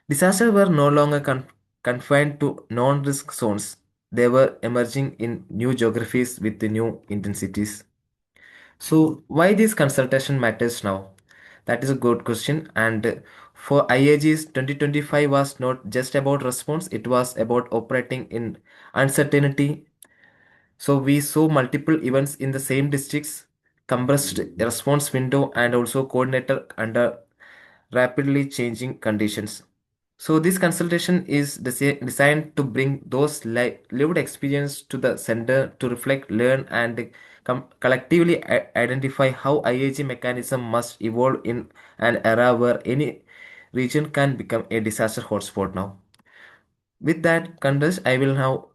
Disasters were no longer confined to non-risk zones. They were emerging in new geographies with the new intensities. So, why this consultation matters now? That is a good question. And for IAG's 2025 was not just about response, it was about operating in uncertainty. So, we saw multiple events in the same districts, compressed response window, and also coordinated under rapidly changing conditions. So this consultation is designed to bring those lived experience to the center to reflect, learn, and collectively identify how IAG mechanism must evolve in an era where any region can become a disaster hotspot now. With that context, I will now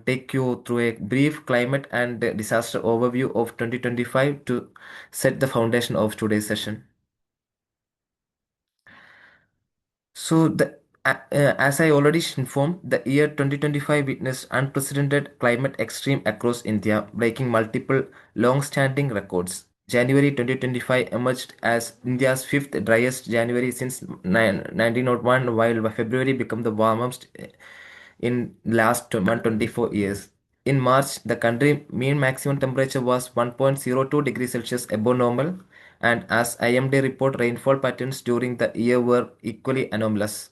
take you through a brief climate and disaster overview of 2025 to set the foundation of today's session. So, as I already informed, the year 2025 witnessed unprecedented climate extreme across India, breaking multiple long-standing records. January 2025 emerged as India's fifth driest January since 1901, while February became the warmest in last 124 years. In March, the country mean maximum temperature was 1.02 degrees Celsius above normal, and as IMD report, rainfall patterns during the year were equally anomalous.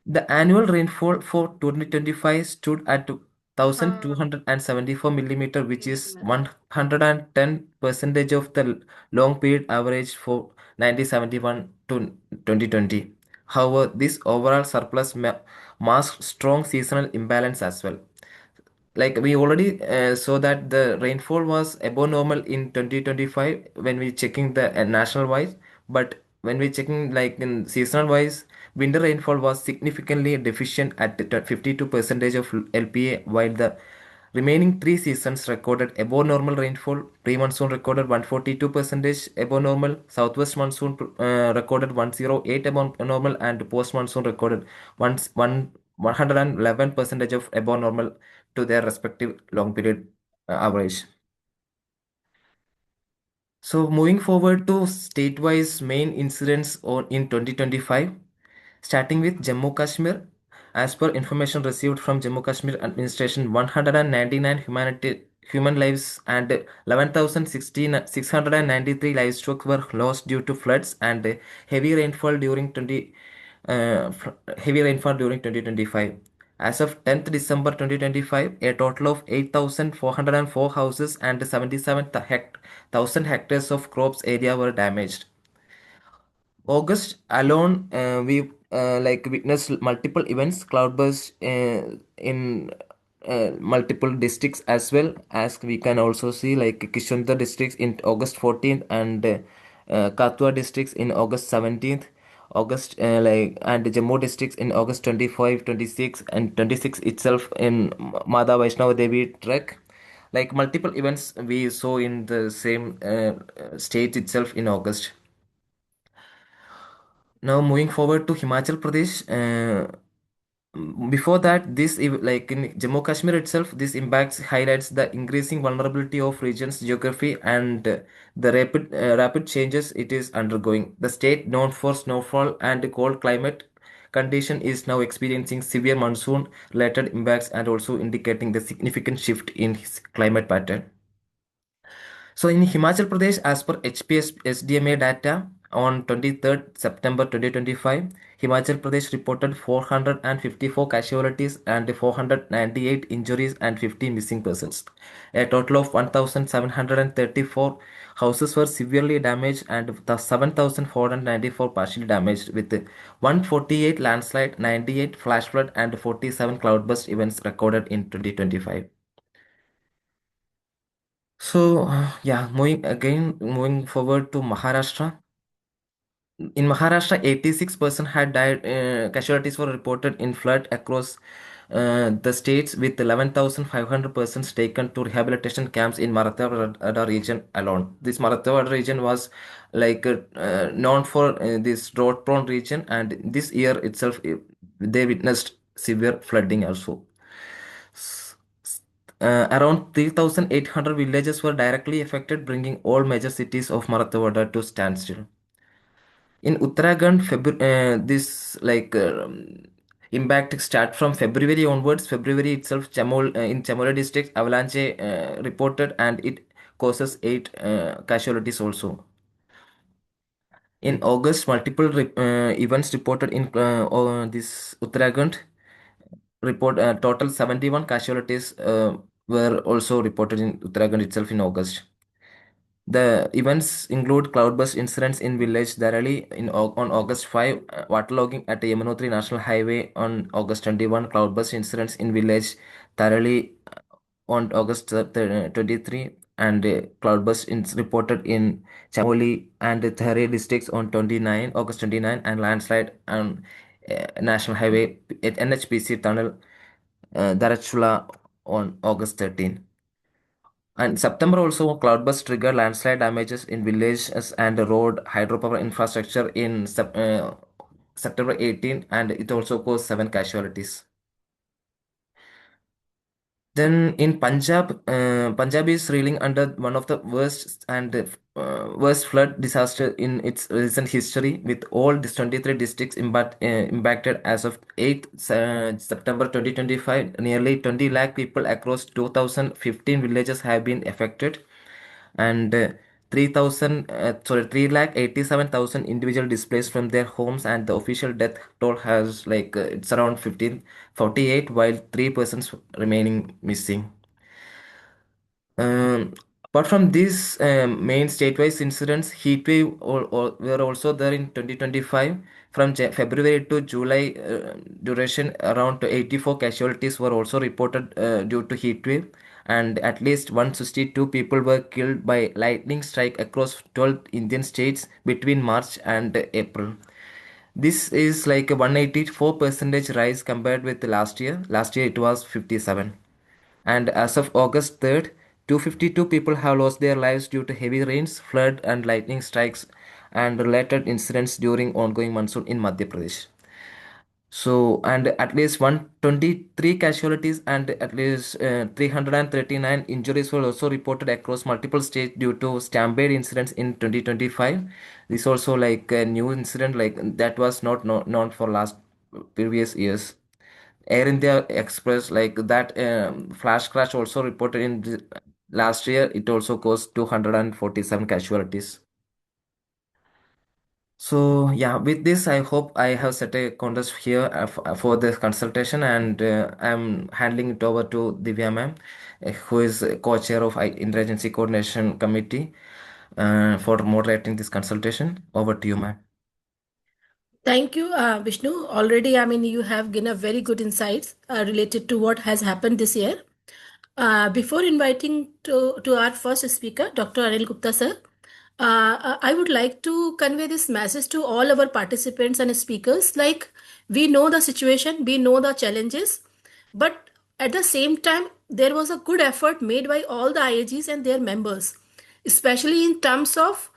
The annual rainfall for 2025 stood at 1,274 millimeter, which is 110 percentage of the long period average for 1971 to 2020. However, this overall surplus masks strong seasonal imbalance as well. Like we already saw that the rainfall was above normal in 2025 when we checking the national wise, but when we checking like in seasonal wise, winter rainfall was significantly deficient at the 52 percentage of LPA, while the remaining three seasons recorded above normal rainfall. Pre-monsoon recorded 142 percentage above normal, southwest monsoon recorded 108 above normal, and post-monsoon recorded 111 percentage of above normal to their respective long period average. So moving forward to state-wise main incidents on in 2025, starting with Jammu Kashmir. As per information received from Jammu Kashmir administration, 199 human lives and 11,693 livestock were lost due to floods and heavy rainfall during 2025. As of 10th December 2025, a total of 8,404 houses and 77,000 hectares of crops area were damaged. August alone, we like witnessed multiple events, cloudbursts in multiple districts as well as we can also see like Kishundar districts in August 14th and Kathua districts in August 17th. August and Jammu districts in August 25, 26 and 26 itself in Mada Vaishnava Devi trek. Like multiple events we saw in the same state itself in August. Now moving forward to Himachal Pradesh. Before that, like in Jammu Kashmir itself, this impacts highlights the increasing vulnerability of region's geography and the rapid changes it is undergoing. The state, known for snowfall and cold climate condition, is now experiencing severe monsoon-related impacts and also indicating the significant shift in its climate pattern. So in Himachal Pradesh, as per HPS SDMA data on 23rd September 2025, Himachal Pradesh reported 454 casualties and 498 injuries and 50 missing persons. A total of 1,734 houses were severely damaged and the 7,494 partially damaged with 148 landslide, 98 flash flood and 47 cloudburst events recorded in 2025. So, yeah, moving forward to Maharashtra. In Maharashtra, 86% had died, casualties were reported in flood across the states with 11,500 persons taken to rehabilitation camps in Marathwada region alone. This Marathwada region was like known for this drought-prone region, and this year itself, they witnessed severe flooding also. Around 3,800 villages were directly affected, bringing all major cities of Marathwada to standstill. In Uttarakhand, this impact start from February onwards. February itself, in Chamoli district, avalanche reported, and it causes eight casualties also. In August, multiple events reported in this Uttarakhand. Report total 71 casualties were also reported in Uttarakhand itself in August. The events include cloudburst incidents in village Darali on August 5, waterlogging at the Yamunotri National Highway on August 21, cloudburst incidents in village Darali on August 23, and cloudburst reported in Chamoli and Thare districts on August 29, and landslide on National Highway at NHPC Tunnel Darachula on August 13. And September also, cloudburst triggered landslide damages in villages and road hydropower infrastructure in September 18, and it also caused seven casualties. Then in Punjab, Punjab is reeling under one of the worst flood disaster in its recent history, with all these 23 districts impacted as of 8th September 2025. Nearly 20 lakh people across 2015 villages have been affected, and 3 lakh 87,000 individual displaced from their homes, and the official death toll has it's around 1548, while three persons remaining missing. um, Apart from these main state-wise incidents, heat wave were also there in 2025. From February to July duration, around 84 casualties were also reported due to heat wave, and at least 162 people were killed by lightning strike across 12 Indian states between March and April. This is like a 184 percentage rise compared with the last year. Last year it was 57. And as of August 3rd, 252 people have lost their lives due to heavy rains, flood, and lightning strikes and related incidents during ongoing monsoon in Madhya Pradesh. So, and at least 123 casualties and at least 339 injuries were also reported across multiple states due to stampede incidents in 2025. This also like a new incident like that was not known for last previous years. Air India Express, like that flash crash also reported in last year. It also caused 247 casualties. So yeah, with this, I hope I have set a context here for the consultation, and I'm handling it over to Divya ma'am, who is co-chair of Interagency Coordination Committee, for moderating this consultation. Over to you, ma'am. Thank you, Vishnu. Already, I mean, you have given a very good insights related to what has happened this year. Before inviting to our first speaker, Dr. Anil Gupta sir, I would like to convey this message to all our participants and speakers. Like, we know the situation, we know the challenges, but at the same time, there was a good effort made by all the IAGs and their members, especially in terms of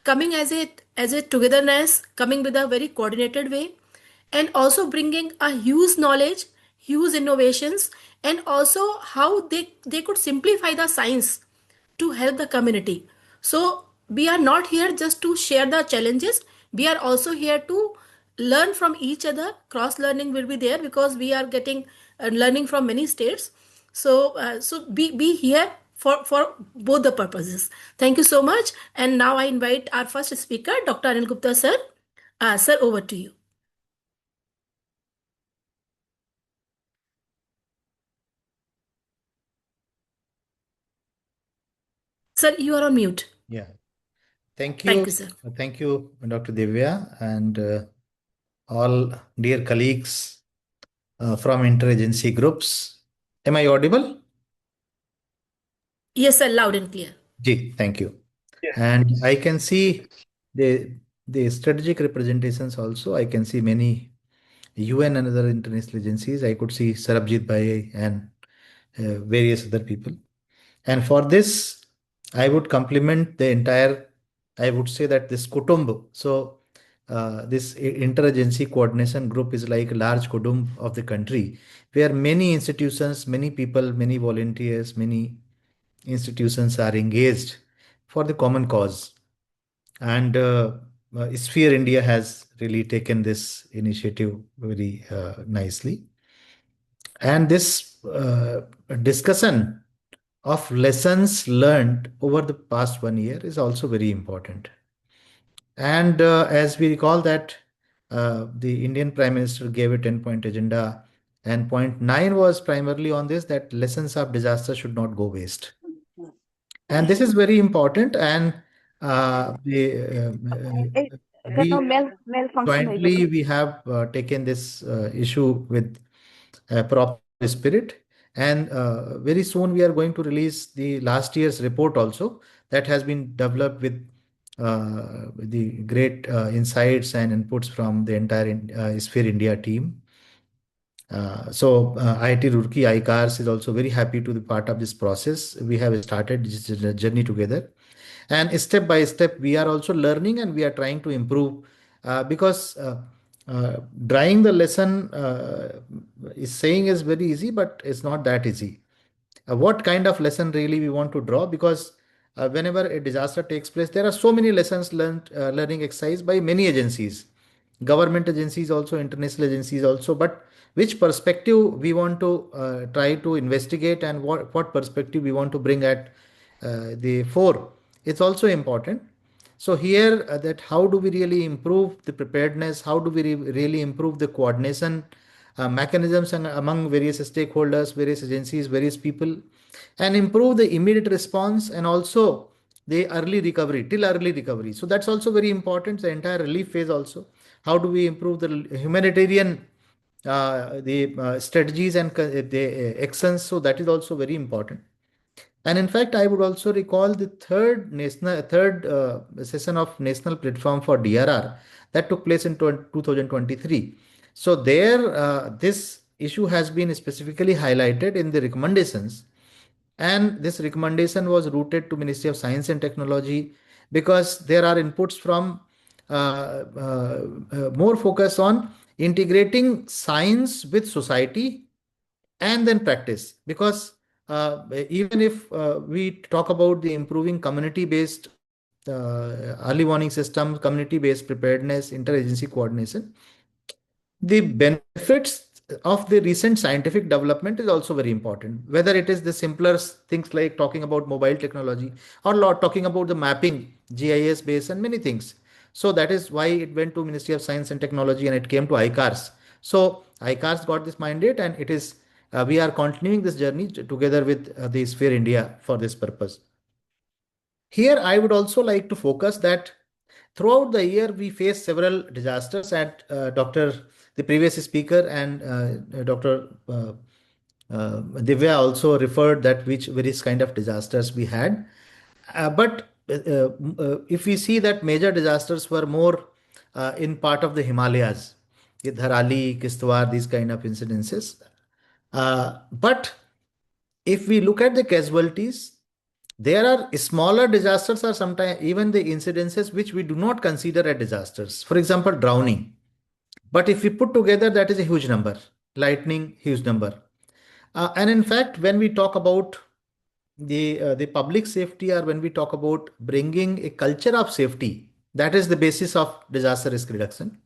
coming as a togetherness, coming with a very coordinated way, and also bringing a huge knowledge, huge innovations, and also how they could simplify the science to help the community. So we are not here just to share the challenges, we are also here to learn from each other. Cross learning will be there because we are getting learning from many states. So be here for both the purposes. Thank you so much. And now I invite our first speaker, Dr. Anil Gupta sir. Sir, over to you. Sir, you are on mute. Yeah. Thank Thank you. you, sir. Thank you, Dr. Divya, and all dear colleagues from interagency groups. Am I audible? Yes, sir, loud and clear. Ji, thank you. And I can see the strategic representations also. I can see many UN and other international agencies. I could see Sarabjit Bhai and various other people. And for this, I would compliment the entire, I would say that this Kutumb. So this interagency coordination group is like a large Kutumb of the country, where many institutions, many people, many volunteers, many institutions are engaged for the common cause. And Sphere India has really taken this initiative very nicely. And this discussion of lessons learned over the past 1 year is also very important. And as we recall that the Indian Prime Minister gave a 10-point agenda, and point 9 was primarily on this, that lessons of disaster should not go waste. And this is very important. And we jointly we have taken this issue with proper spirit. And very soon we are going to release the last year's report also, that has been developed with the great insights and inputs from the entire Sphere India team. IIT Roorkee, ICARS is also very happy to be part of this process. We have started this journey together. And step by step, we are also learning and we are trying to improve, because drawing the lesson is saying is very easy, but it's not that easy. What kind of lesson really we want to draw? Because whenever a disaster takes place, there are so many lessons learned, learning exercise by many agencies, government agencies also, international agencies also. But which perspective we want to try to investigate, and what perspective we want to bring at the fore, it's also important. So here, that how do we really improve the preparedness? How do we really improve the coordination mechanisms among various stakeholders, various agencies, various people, and improve the immediate response and also the early recovery, till early recovery. So that's also very important. The entire relief phase also. How do we improve the humanitarian the strategies and the actions? So that is also very important. And in fact, I would also recall the third session of National Platform for DRR that took place in 2023. So there, this issue has been specifically highlighted in the recommendations, and this recommendation was routed to Ministry of Science and Technology, because there are inputs from more focus on integrating science with society and then practice. Because even if we talk about the improving community-based early warning system, community-based preparedness, interagency coordination, the benefits of the recent scientific development is also very important. Whether it is the simpler things like talking about mobile technology, or talking about the mapping, GIS base, and many things. So that is why it went to Ministry of Science and Technology and it came to ICARS. So ICARS got this mandate, and it is we are continuing this journey together with the Sphere India for this purpose. Here, I would also like to focus that throughout the year, we face several disasters, and the previous speaker, and Dr. Divya also referred that which various kind of disasters we had. But if we see that major disasters were more in part of the Himalayas, the Dharali, Kishtwar, these kind of incidences. But if we look at the casualties, there are smaller disasters, or sometimes even the incidences which we do not consider as disasters. For example, drowning. But if we put together, that is a huge number. Lightning, huge number. And in fact, when we talk about the public safety, or when we talk about bringing a culture of safety, that is the basis of disaster risk reduction.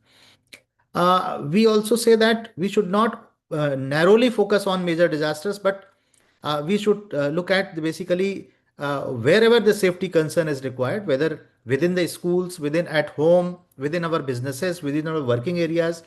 We also say that we should not narrowly focus on major disasters, but we should look at basically wherever the safety concern is required, whether within the schools, within at home, within our businesses, within our working areas.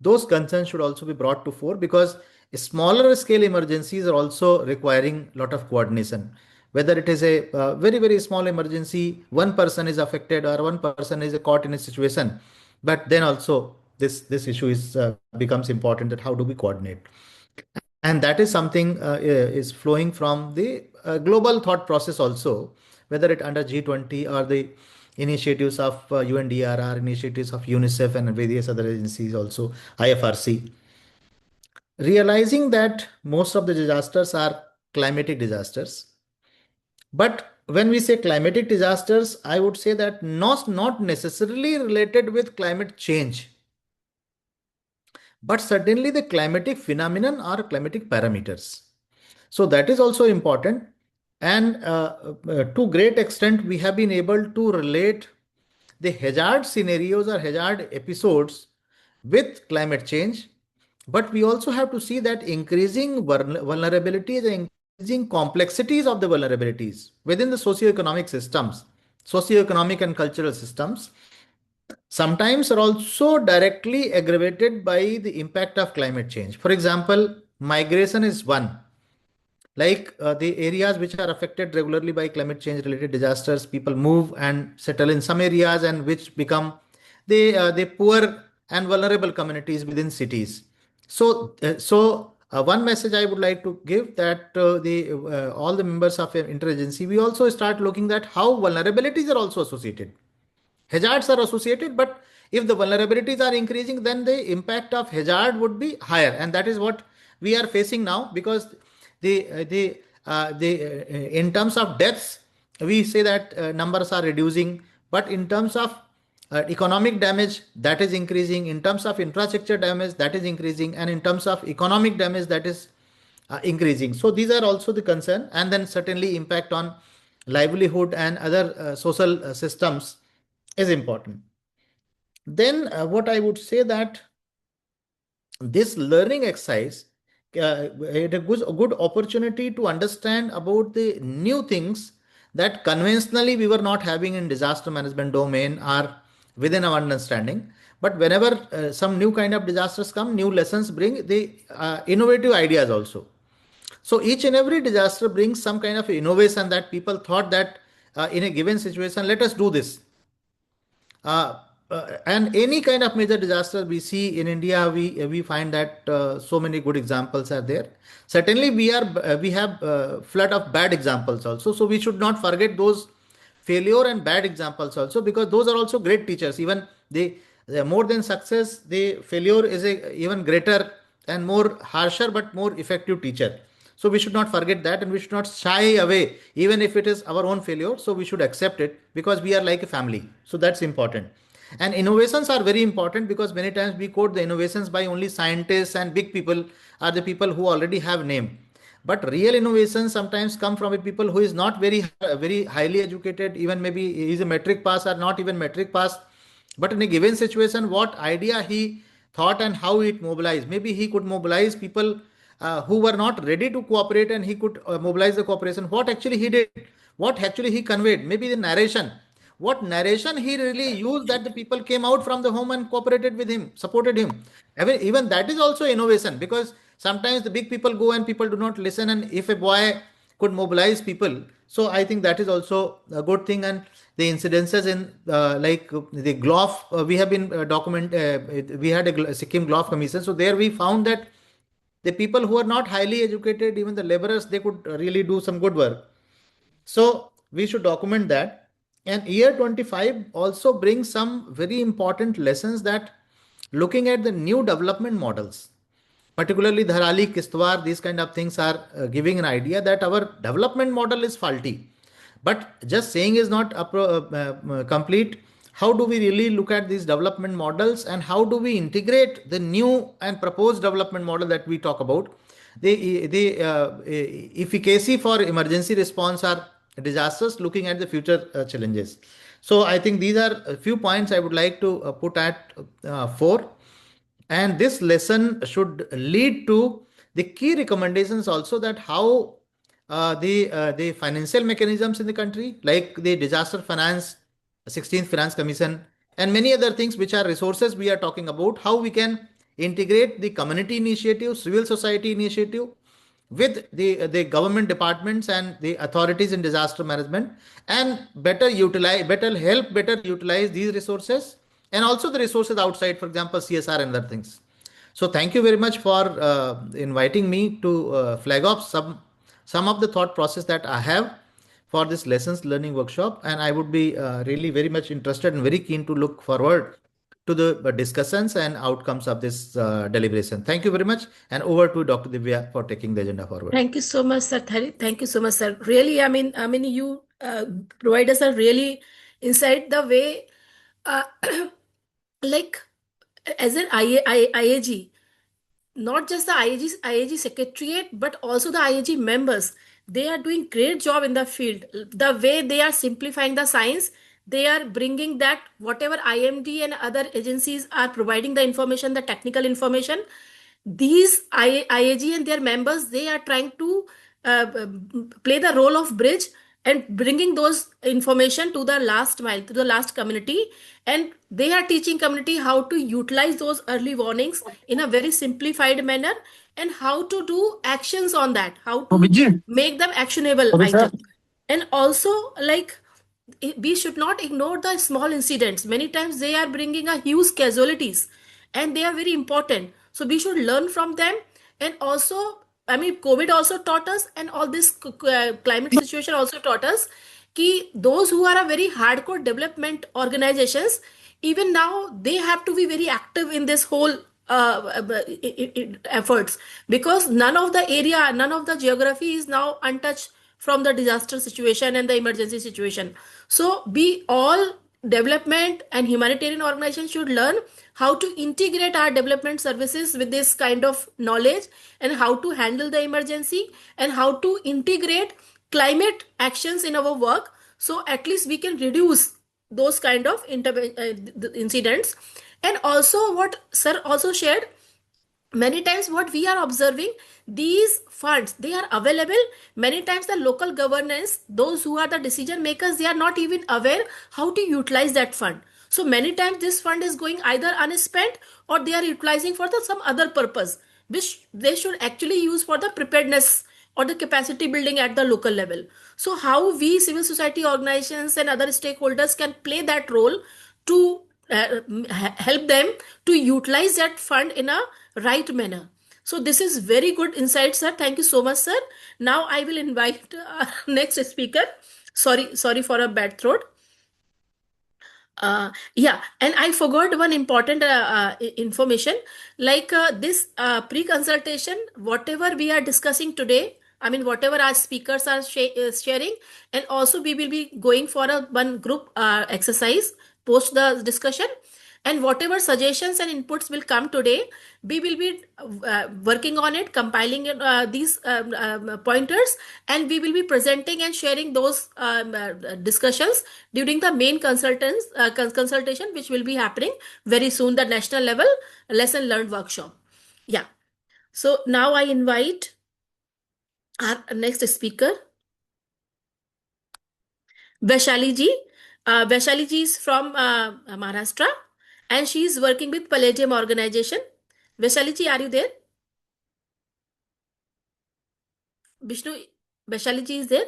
Those concerns should also be brought to fore, because smaller scale emergencies are also requiring a lot of coordination. Whether it is a very, very small emergency, one person is affected or one person is caught in a situation, but then also this issue is becomes important, that how do we coordinate? And that is something is flowing from the global thought process also, whether it under G20 or the initiatives of UNDRR, initiatives of UNICEF and various other agencies also, IFRC, realizing that most of the disasters are climatic disasters. But when we say climatic disasters, I would say that not necessarily related with climate change, but certainly the climatic phenomenon or climatic parameters. So that is also important. And to great extent, we have been able to relate the hazard scenarios or hazard episodes with climate change, but we also have to see that increasing vulnerabilities and increasing complexities of the vulnerabilities within the socioeconomic systems, socioeconomic and cultural systems, sometimes are also directly aggravated by the impact of climate change. For example, migration is one. Like the areas which are affected regularly by climate change related disasters, people move and settle in some areas and which become the poor and vulnerable communities within cities. So one message I would like to give that the all the members of an interagency, we also start looking at how vulnerabilities are also associated. Hazards are associated, but if the vulnerabilities are increasing, then the impact of hazard would be higher, and that is what we are facing now. Because in terms of deaths, we say that numbers are reducing, but in terms of economic damage, that is increasing. In terms of infrastructure damage, that is increasing, and in terms of economic damage, that is increasing. So these are also the concern, and then certainly impact on livelihood and other social systems is important. Then what I would say that this learning exercise it gives a good opportunity to understand about the new things that conventionally we were not having in disaster management domain or within our understanding. But whenever some new kind of disasters come, new lessons bring the innovative ideas also. So each and every disaster brings some kind of innovation that people thought that in a given situation, let us do this. Uh, and any kind of major disaster we see in India, we find that so many good examples are there. Certainly, we have flood of bad examples also. So we should not forget those failure and bad examples also, because those are also great teachers. Even they more than success, the failure is a even greater and more harsher but more effective teacher. So we should not forget that, and we should not shy away, even if it is our own failure. So we should accept it because we are like a family. So that's important. And innovations are very important because many times we quote the innovations by only scientists and big people are the people who already have name. But real innovations sometimes come from a people who is not very highly educated, even maybe he is a metric pass or not even metric pass. But in a given situation, what idea he thought and how it mobilized. Maybe he could mobilize people who were not ready to cooperate, and he could mobilize the cooperation. What actually he did, what actually he conveyed, maybe the narration. What narration he really used that the people came out from the home and cooperated with him, supported him. Even that is also innovation, because sometimes the big people go and people do not listen. And if a boy could mobilize people, so I think that is also a good thing. And the incidences in like the GLOF, we have been we had a Sikkim GLOF commission. So there we found that the people who are not highly educated, even the laborers, they could really do some good work. So we should document that. And year 25 also brings some very important lessons, that looking at the new development models, particularly Dharali, Kistwar, these kind of things are giving an idea that our development model is faulty. But just saying is not complete. How do we really look at these development models, and how do we integrate the new and proposed development model that we talk about? The efficacy for emergency response or disasters, looking at the future challenges. So I think these are a few points I would like to put at four. And this lesson should lead to the key recommendations also, that how the financial mechanisms in the country, like the disaster finance, 16th finance commission, and many other things which are resources we are talking about, how we can integrate the community initiative, civil society initiative with the government departments and the authorities in disaster management, and better utilize these resources, and also the resources outside, for example CSR and other things. So thank you very much for inviting me to flag off some of the thought process that I have for this lessons learning workshop, and I would be really very much interested and very keen to look forward to the discussions and outcomes of this deliberation. Thank you very much, and over to Dr. Divya for taking the agenda forward. Thank you so much, sir. Thank you so much, sir. Really, I mean, you provide us a really insight the way, uh, like as an IAG, not just the IAG secretariat, but also the IAG members. They are doing great job in the field. The way they are simplifying the science, they are bringing that whatever IMD and other agencies are providing the information, the technical information, these IAG and their members, they are trying to play the role of bridge and bringing those information to the last mile, to the last community, and they are teaching community how to utilize those early warnings in a very simplified manner, and how to do actions on that, how to make them actionable items. And also, like, we should not ignore the small incidents. Many times they are bringing a huge casualties, and they are very important, so we should learn from them. And also, I mean, COVID also taught us, and all this climate situation also taught us ki those who are a very hardcore development organizations, even now they have to be very active in this whole efforts, because none of the area, none of the geography is now untouched from the disaster situation and the emergency situation. So we all, development and humanitarian organizations, should learn how to integrate our development services with this kind of knowledge, and how to handle the emergency, and how to integrate climate actions in our work, so at least we can reduce those kind of incidents. And also, what sir also shared, many times what we are observing, these funds, they are available. Many times the local governance, those who are the decision makers, they are not even aware how to utilize that fund. So many times this fund is going either unspent, or they are utilizing for some other purpose, which they should actually use for the preparedness or the capacity building at the local level. So how we civil society organizations and other stakeholders can play that role to help them to utilize that fund in a right manner. So this is very good insight, sir. Thank you so much, sir. Now I will invite next speaker. Sorry for a bad throat. Yeah, and I forgot one important information. Like this pre-consultation, whatever we are discussing today, I mean, whatever our speakers are sharing, and also we will be going for a one group exercise post the discussion, and whatever suggestions and inputs will come today, we will be working on it, compiling these pointers, and we will be presenting and sharing those discussions during the main consultation, which will be happening very soon, the national level lesson learned workshop. Yeah. So now I invite our next speaker, Vaishali ji. Vaishali ji is from Maharashtra, and she is working with Palladium organization. Vaishali ji, are you there? Vishnu, Vaishali ji is there?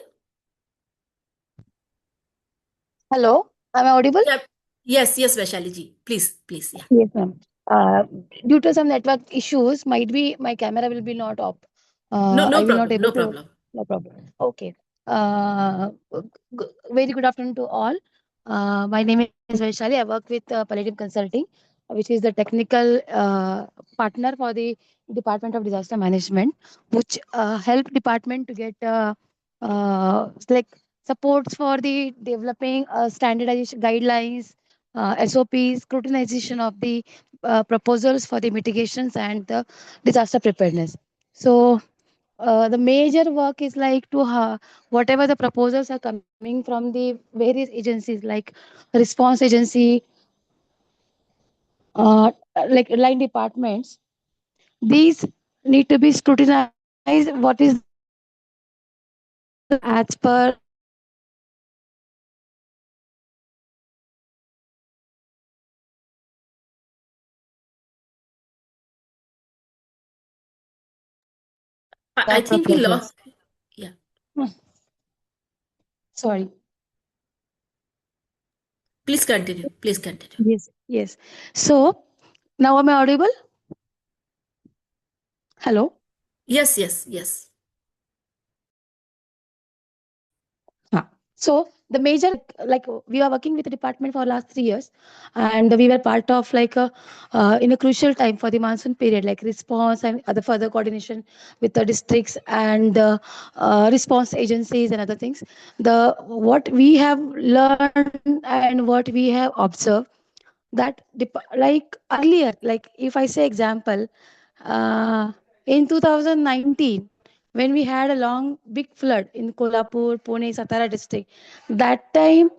Hello, am I audible? Yeah. Yes, Vaishali ji. Please, yeah. Yes, ma'am. Uh, Due to some network issues, might be my camera will be not up. No, no I will not problem, able no to. problem. No problem. Okay. Very good afternoon to all. My name is Vaishali. I work with Palladium Consulting, which is the technical partner for the Department of Disaster Management, which help department to get like supports for the developing standardization guidelines, SOPs, scrutinization of the proposals for the mitigations and the disaster preparedness. So the major work is like to whatever the proposals are coming from the various agencies like response agency, uh, like line departments. These need to be scrutinized. What is the as per I think we proposals? lost. Yeah. Sorry. Please continue. Please continue. Yes. Yes. So now am I audible? Hello. Yes. So the major like we are working with the department for last 3 years, and we were part of like a in a crucial time for the monsoon period, like response and other further coordination with the districts and the response agencies and other things. The what we have learned and what we have observed that like earlier, like if I say example, uh, in 2019 when we had a long big flood in Kolhapur, Pune, Satara district, that time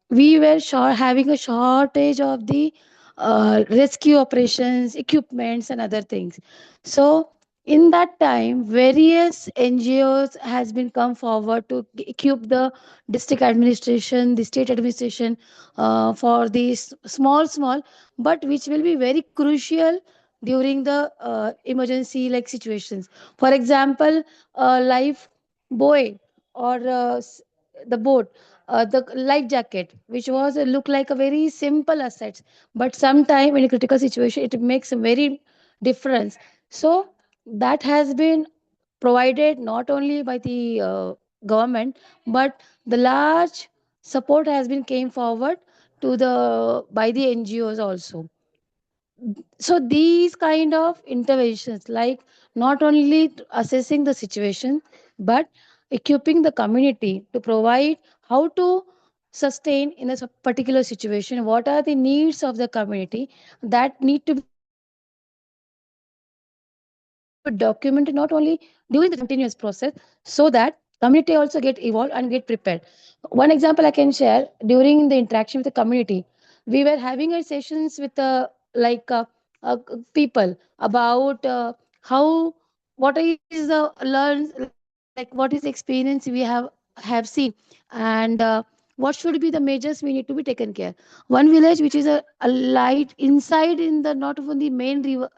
we were having a shortage of the rescue operations equipments and other things. So in that time various ngos has been come forward to equip the district administration, the state administration, for these small but which will be very crucial during the emergency like situations. For example, life buoy or the boat, the life jacket, which was look like a very simple asset, but sometime in a critical situation it makes a very difference. So that has been provided not only by the government, but the large support has been came forward to the by the ngos also. So these kind of interventions, like not only assessing the situation, but equipping the community to provide how to sustain in a particular situation, what are the needs of the community, that need to be documented not only during the continuous process, so that community also get evolved and get prepared. One example I can share, during the interaction with the community, we were having a sessions with the people about how, what is the learns, like what is the experience we have seen, and what should be the measures we need to be taken care. One village which is a light inside in the not on the main river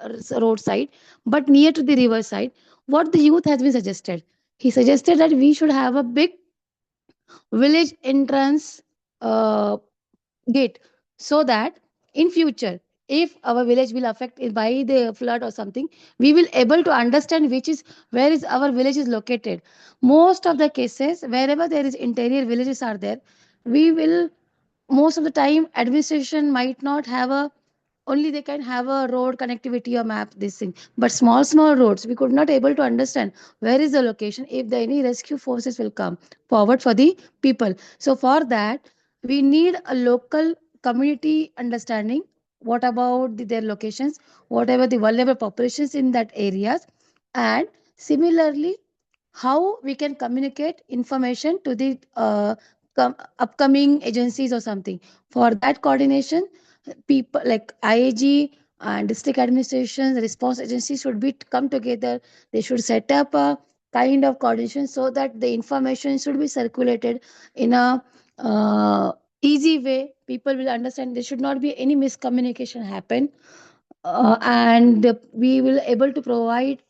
roadside, but near to the river side, what the youth has been suggested, he suggested that we should have a big village entrance gate, so that in future if our village will affect by the flood or something, we will able to understand which is where is our village is located. Most of the cases wherever there is interior villages are there, we will, most of the time administration might not have a, only they can have a road connectivity or map this thing, but small roads we could not able to understand where is the location if the any rescue forces will come forward for the people. So for that we need a local community understanding, what about their locations, whatever the vulnerable populations in that areas, and similarly how we can communicate information to the upcoming agencies or something. For that coordination, people like IAG and district administrations, response agencies should be come together. They should set up a kind of coordination so that the information should be circulated in a easy way. People will understand. There should not be any miscommunication happen, and we will able to provide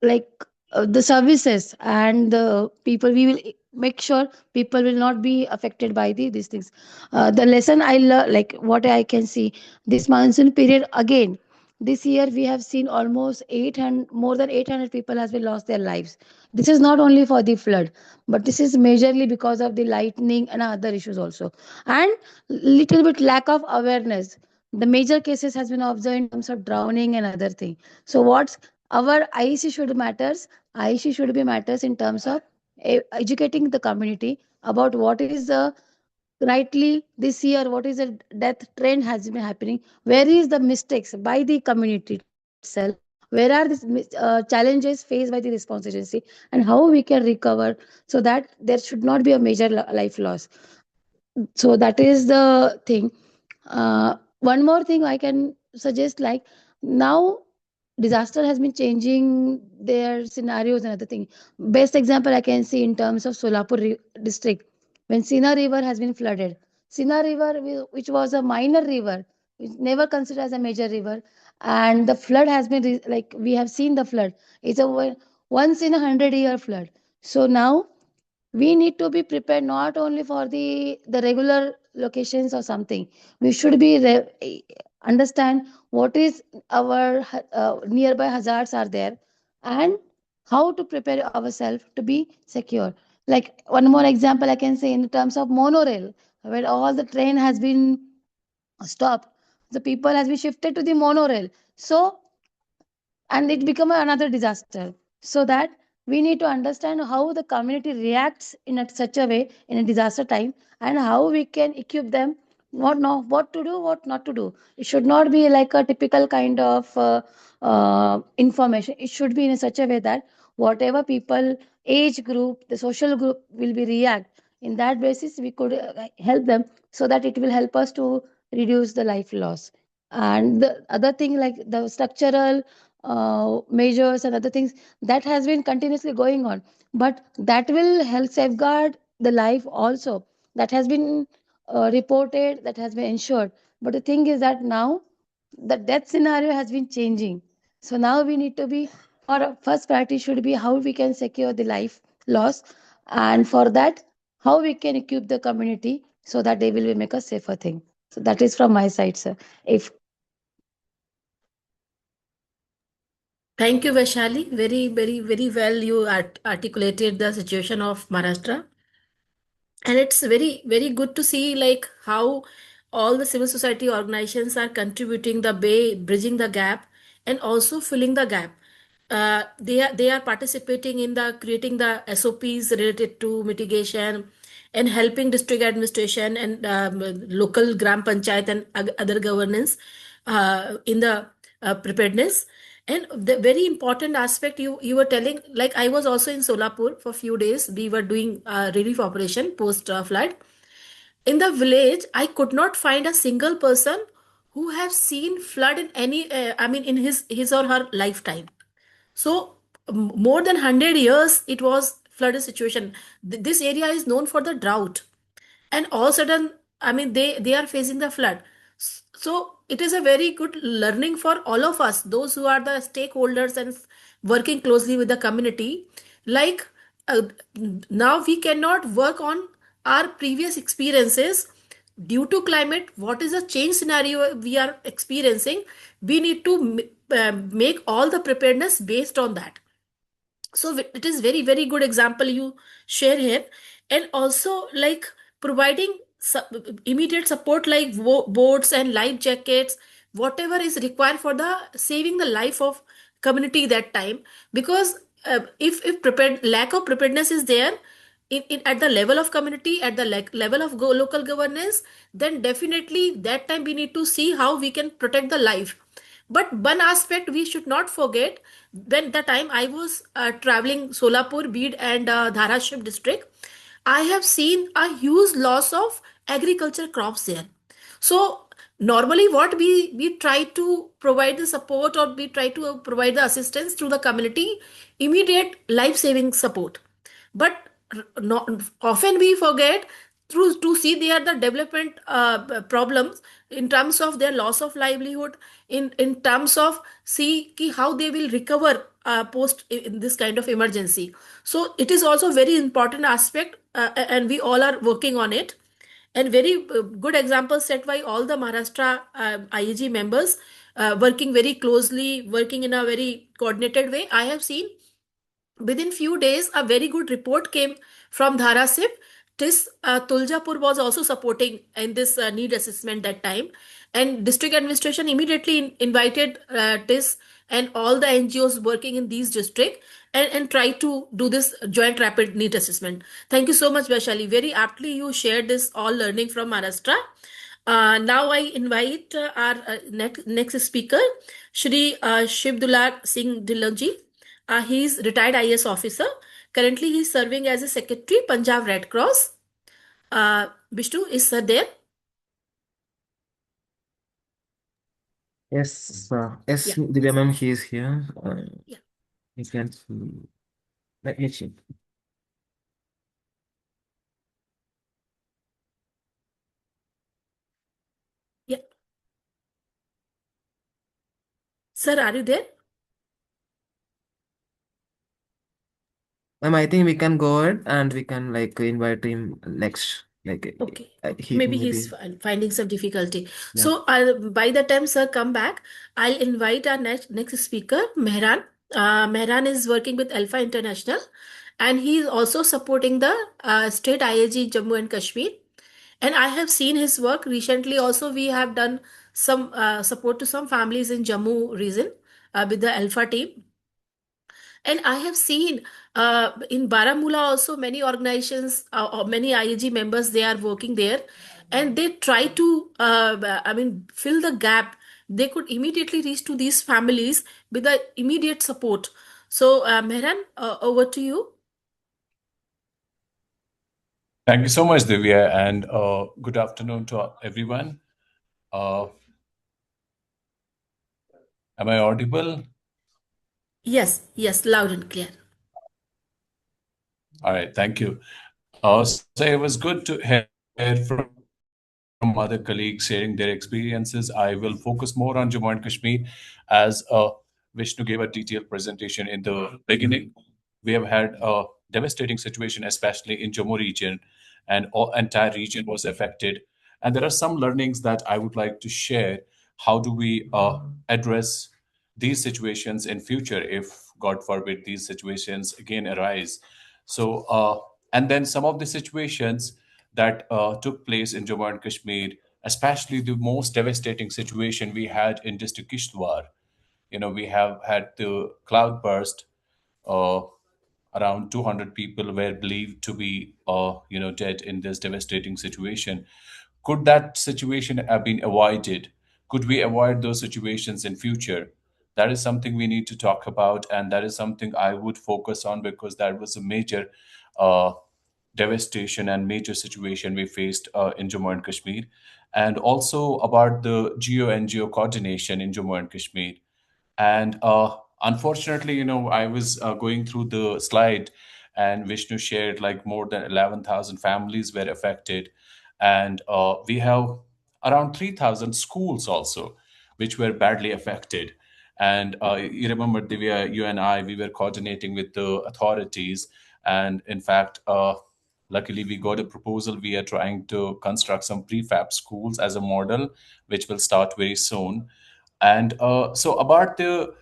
like the services and the people, we will make sure people will not be affected by these things. The lesson I learned, like what I can see, this monsoon period again, this year we have seen almost 800, more than 800 people has been lost their lives. This is not only for the flood, but this is majorly because of the lightning and other issues also, and little bit lack of awareness. The major cases has been observed in terms of drowning and other thing. So what's our IEC should matters, IEC should be matters in terms of educating the community about what is the rightly this year, what is the death trend has been happening, where is the mistakes by the community itself, where are the challenges faced by the response agency, and how we can recover, so that there should not be a major life loss. So that is the thing. One more thing I can suggest, like now disaster has been changing their scenarios and other thing. Best example I can see in terms of Solapur district, when Sina river has been flooded. Sina river, which was a minor river, never considered as a major river, and the flood has been like we have seen the flood. It's a once in 100-year flood. So now we need to be prepared not only for the regular locations or something. We should be understand what is our nearby hazards are there, and how to prepare ourselves to be secure. Like one more example I can say in terms of monorail, where all the train has been stopped, the people has been shifted to the monorail. So and it become another disaster. So that we need to understand how the community reacts in such a way in a disaster time, and how we can equip them what know what to do, what not to do. It should not be like a typical kind of information. It should be in such a way that whatever people age group, the social group will be react In that basis, we could help them, so that it will help us to reduce the life loss. And the other thing, like the structural measures and other things, that has been continuously going on, but that will help safeguard the life also. That has been reported, that has been ensured. But the thing is that now the death scenario has been changing. So now we need to be, our first priority should be how we can secure the life loss, and for that, how we can equip the community so that they will make a safer thing. So that is from my side, sir. If Thank you, Vaishali. Very, very, very well you articulated the situation of Maharashtra. And it's very, very good to see like how all the civil society organizations are contributing the way, bridging the gap, and also filling the gap. They are participating in the creating the SOPs related to mitigation, and helping district administration and local gram panchayat and other governance in the preparedness. And the very important aspect you were telling, like I was also in Solapur for a few days. We were doing relief operation post flood. In the village, I could not find a single person who have seen flood in any, I mean, in his or her lifetime. So more than 100 years it was flooded situation. This area is known for the drought, and all of a sudden, I mean, they are facing the flood. So it is a very good learning for all of us, those who are the stakeholders and working closely with the community. Like uh, now we cannot work on our previous experiences. Due to climate, what is the change scenario we are experiencing, we need to make all the preparedness based on that. So it is very, very good example you share here. And also like providing immediate support like boats and life jackets, whatever is required for the saving the life of community that time. Because if prepared lack of preparedness is there at the level of community, at the level of local governance, then definitely that time we need to see how we can protect the life. But one aspect we should not forget, when the time I was traveling Solapur, Bid, and Dharaship district, I have seen a huge loss of agriculture crops there. So normally, what we try to provide the support, or we try to provide the assistance to the community, immediate life saving support. But not, often we forget to see they are the development problems in terms of their loss of livelihood, in terms of see ki how they will recover post in this kind of emergency. So it is also very important aspect, and we all are working on it. And very good example set by all the Maharashtra IAG members, working very closely, working in a very coordinated way. I have seen within few days a very good report came from Dharasip. This Tuljapur was also supporting in this need assessment that time, and district administration immediately invited TIS and all the NGOs working in these district, and try to do this joint rapid need assessment. Thank you so much, Vaishali. Very aptly you shared this all learning from Maharashtra. Now I invite our next speaker, Shri Shivdular Singh Dhillonji. He is retired IAS officer. Currently, he is serving as a secretary, Punjab Red Cross. Vishnu, is sir there? Yes, Yeah. Divya ma'am, he is here. Yeah. You can see. Let me check. Yeah. Sir, are you there? Ma'am, I think we can go ahead and we can like invite him next. Like Okay. Okay. he Maybe he's maybe finding some difficulty. yeah. So by the time sir come back, I'll invite our next speaker, Mehran. Mehran is working with Alpha International, and he is also supporting the state IAG Jammu and Kashmir. And I have seen his work recently. Also, we have done some support to some families in Jammu region with the Alpha team. And I have seen in Baramulla also many organizations, or many IAG members, they are working there, and they try to, I mean, fill the gap. They could immediately reach to these families with the immediate support. So, Mehran, over to you. Thank you so much, Divya, and good afternoon to everyone. Uh, am I audible? Yes, yes, loud and clear. All right, thank you. So it was good to hear from other colleagues sharing their experiences. I will focus more on Jammu and Kashmir as Vishnu gave a detailed presentation in the beginning. We have had a devastating situation, especially in Jammu region, and all entire region was affected. And there are some learnings that I would like to share. How do we address these situations in future if, God forbid, these situations again arise? So, and then some of the situations that took place in Jammu and Kashmir, especially the most devastating situation we had in district Kishtwar. We have had the cloudburst. Uh, Around 200 people were believed to be, dead in this devastating situation. Could that situation have been avoided? Could we avoid those situations in future? That is something we need to talk about, and that is something I would focus on because that was a major uh, devastation and major situation we faced in Jammu and Kashmir, and also about the geo NGO coordination in Jammu and Kashmir. And unfortunately, I was going through the slide, and Vishnu shared like more than 11,000 families were affected. And we have around 3,000 schools also, which were badly affected. And you remember, Divya, you and I, we were coordinating with the authorities. And in fact, luckily, we got a proposal. We are trying to construct some prefab schools as a model, which will start very soon. And so about the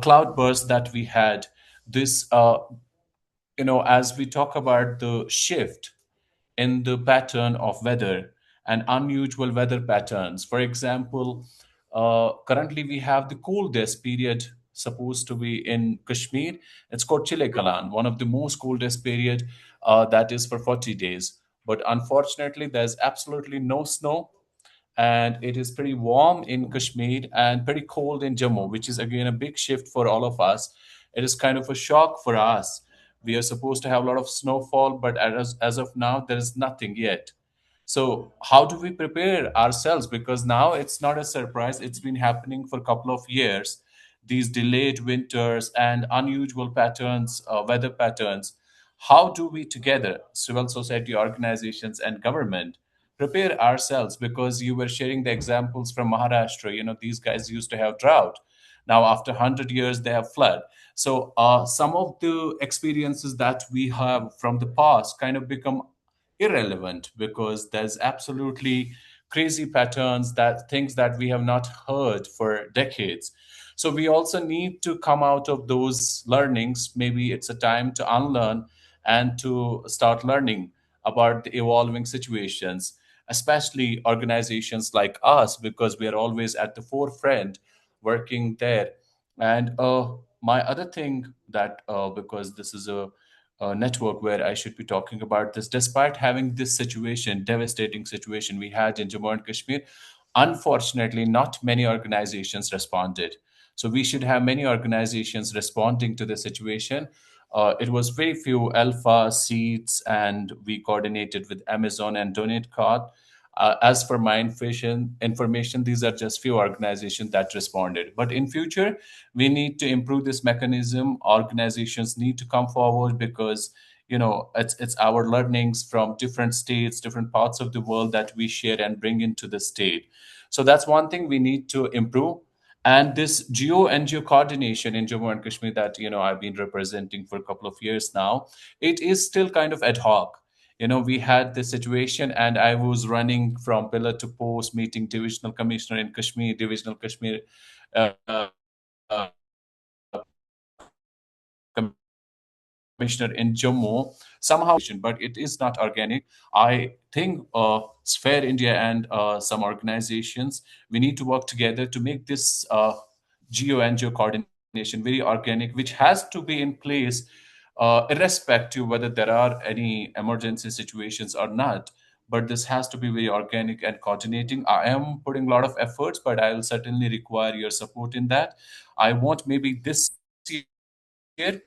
cloudburst that we had, this, as we talk about the shift in the pattern of weather and unusual weather patterns. For example, currently we have the coldest period supposed to be in Kashmir. It's called Chile Kalan, one of the most coldest period that is for 40 days. But unfortunately, there's absolutely no snow, and it is pretty warm in Kashmir and pretty cold in Jammu, which is again a big shift for all of us. It is kind of a shock for us. We are supposed to have a lot of snowfall, but as of now, there is nothing yet. So, how do we prepare ourselves? Because now it's not a surprise, it's been happening for a couple of years. These delayed winters and unusual patterns, weather patterns. How do we together, civil society organizations and government, prepare ourselves? Because you were sharing the examples from Maharashtra. These guys used to have drought. Now, after 100 years, they have flood. So, some of the experiences that we have from the past kind of become irrelevant because there's absolutely crazy patterns, that things that we have not heard for decades. So we also need to come out of those learnings. Maybe it's a time to unlearn and to start learning about the evolving situations, especially organizations like us, because we are always at the forefront working there. And my other thing that, because this is a network where I should be talking about this, despite having this situation, devastating situation we had in Jammu and Kashmir, unfortunately, not many organizations responded. So we should have many organizations responding to the situation. It was very few alpha seats, and we coordinated with Amazon and Donate Card. As for my information, these are just few organizations that responded. But in future, we need to improve this mechanism. Organizations need to come forward because it's our learnings from different states, different parts of the world that we share and bring into the state. So that's one thing we need to improve. And this geo NGO coordination in Jammu and Kashmir that I've been representing for a couple of years now, it is still kind of ad hoc. We had this situation, and I was running from pillar to post, meeting divisional commissioner in Kashmir, divisional Kashmir commissioner in Jammu. Somehow we are coordinating, but it is not organic. I think Sphere India and some organizations, we need to work together to make this geo NGO coordination very organic, which has to be in place irrespective whether there are any emergency situations or not. But this has to be very organic and coordinating. I am putting a lot of efforts, but I will certainly require your support in that. I want maybe this year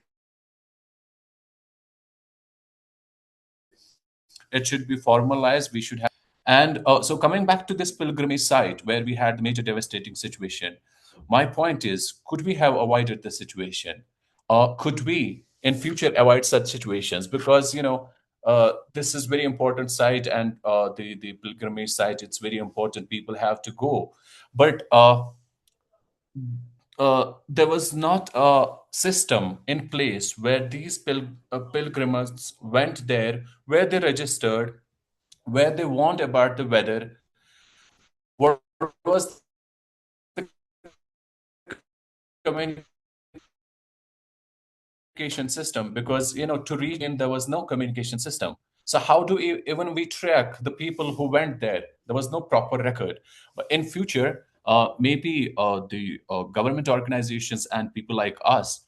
if we can have a geo NGO coordination, it should be formalized. We should have. And so coming back to this pilgrimage site where we had the major devastating situation, my point is, could we have avoided the situation? Could we in future avoid such situations? Because this is very important site, and the pilgrimage site, it's very important. People have to go, but there was not a system in place where these pilgrims went there, where they registered, where they warned about the weather. What was the communication system? Because to reach there was no communication system. So how do even we track the people who went there? There was no proper record. But in future, maybe the government organizations and people like us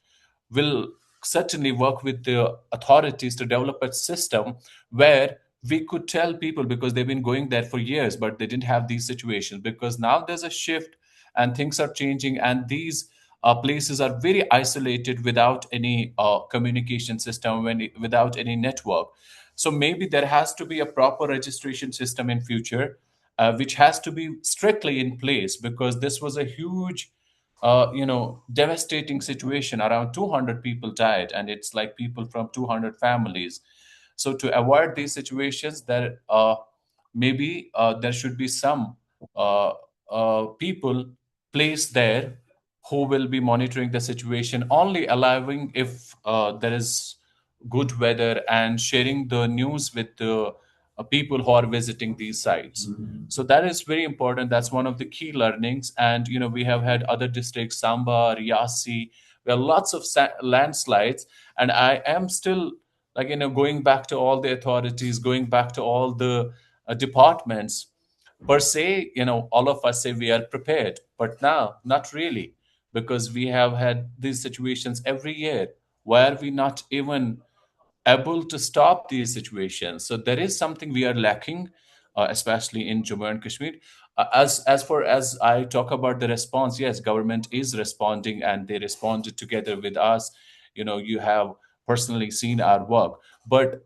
will certainly work with the authorities to develop a system where we could tell people, because they've been going there for years but they didn't have these situations, because now there's a shift and things are changing, and these places are very isolated without any communication system, without any network. So maybe there has to be a proper registration system in future, which has to be strictly in place, because this was a huge devastating situation. Around 200 people died, and it's like people from 200 families. So to avoid these situations, there maybe there should be some uh, people placed there who will be monitoring the situation, only allowing if there is good weather, and sharing the news with the people who are visiting these sites. So that is very important. That's one of the key learnings. And we have had other districts, Samba, Riyasi, where lots of landslides. And I am still like going back to all the authorities, going back to all the departments. Per se, all of us say we are prepared, but now not really, because we have had these situations every year. Why are we not even able to stop these situations? So there is something we are lacking, especially in Jammu and Kashmir. As far as I talk about the response, yes, government is responding, and they responded together with us. You have personally seen our work, but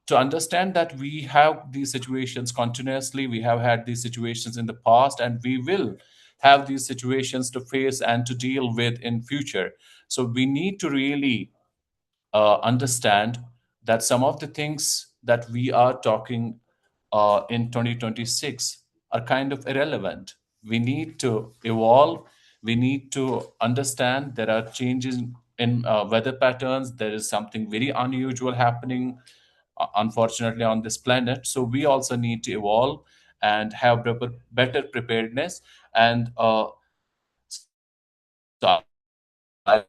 to understand that we have these situations continuously, we have had these situations in the past, and we will have these situations to face and to deal with in future. So we need to really understand that some of the things that we are talking in 2026 are kind of irrelevant. We need to evolve. We need to understand there are changes in weather patterns. There is something very unusual happening, unfortunately, on this planet. So we also need to evolve and have better preparedness. And so I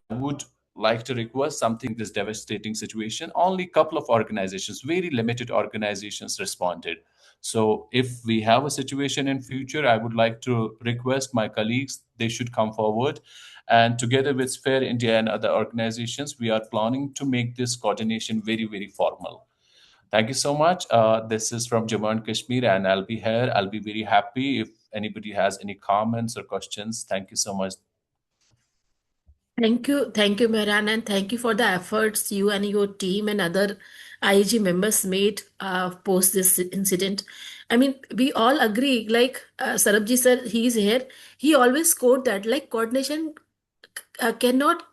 would like to request something this devastating situation. Only a couple of organizations, very limited organizations, responded. So if we have a situation in future, I would like to request my colleagues, they should come forward. And together with Spare India and other organizations, we are planning to make this coordination very, very formal. Thank you so much. This is from Jammu and Kashmir, and I'll be here. I'll be very happy if anybody has any comments or questions. Thank you so much. Thank you, Mehran, and thank you for the efforts you and your team and other IAG members made post this incident. I mean, we all agree, like Sarabji sir, he is here. He always quote that like coordination cannot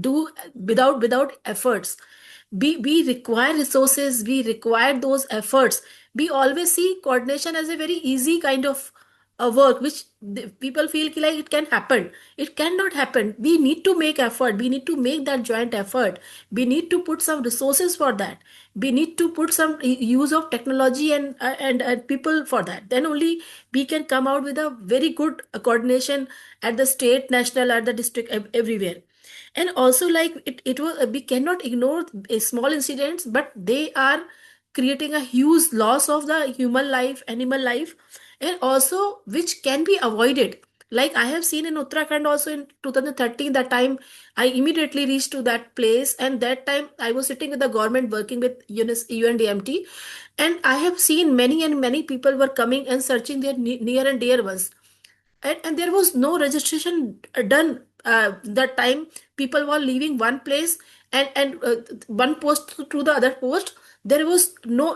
do without efforts. We require resources, we require those efforts. We always see coordination as a very easy kind of a work which people feel like it can happen. It cannot happen. We need to make effort, we need to make that joint effort, we need to put some resources for that, we need to put some use of technology and people for that. Then only we can come out with a very good coordination at the state, national, at the district, everywhere. And also like it was, we cannot ignore small incidents, but they are creating a huge loss of the human life, animal life, and also which can be avoided. Like I have seen in Uttarakhand also in 2013, that time I immediately reached to that place, and that time I was sitting with the government working with UNDMT, and I have seen many and many people were coming and searching their near and dear ones, and there was no registration done. That time people were leaving one place and one post to the other post, there was no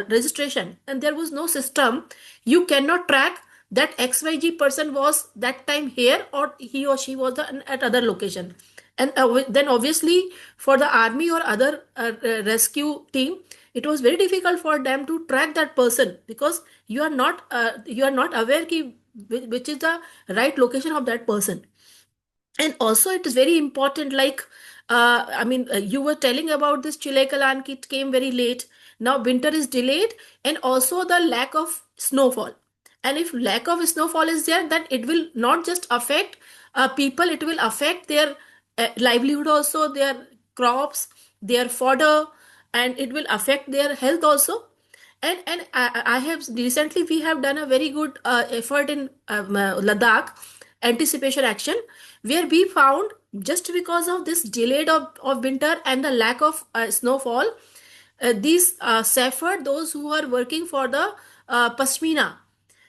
registration, and there was no system. You cannot track that XYG person was that time here, or he or she was at other location. And then obviously for the army or other rescue team, it was very difficult for them to track that person, because you are not aware ki, which is the right location of that person. And also it is very important, like you were telling about this Chile kit came very late. Now winter is delayed, and also the lack of snowfall. And if lack of snowfall is there, then it will not just affect people, it will affect their livelihood also, their crops, their fodder, and it will affect their health also. And I have recently, we have done a very good effort in Ladakh, anticipation action, where we found, just because of this delayed of winter and the lack of snowfall, these safford, those who are working for the pashmina,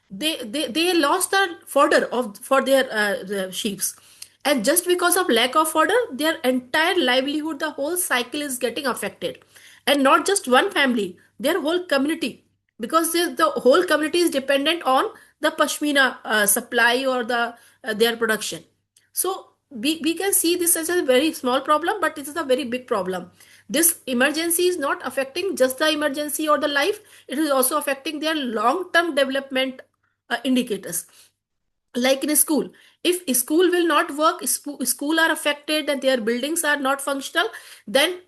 they lost the fodder of for their sheeps. And just because of lack of fodder, their entire livelihood, the whole cycle is getting affected. And not just one family, their whole community, because the whole community is dependent on the pashmina supply, or their production. So we can see this as a very small problem, but it is a very big problem. This emergency is not affecting just the emergency or the life, it is also affecting their long term development indicators. Like in a school, if school will not work, school are affected and their buildings are not functional, then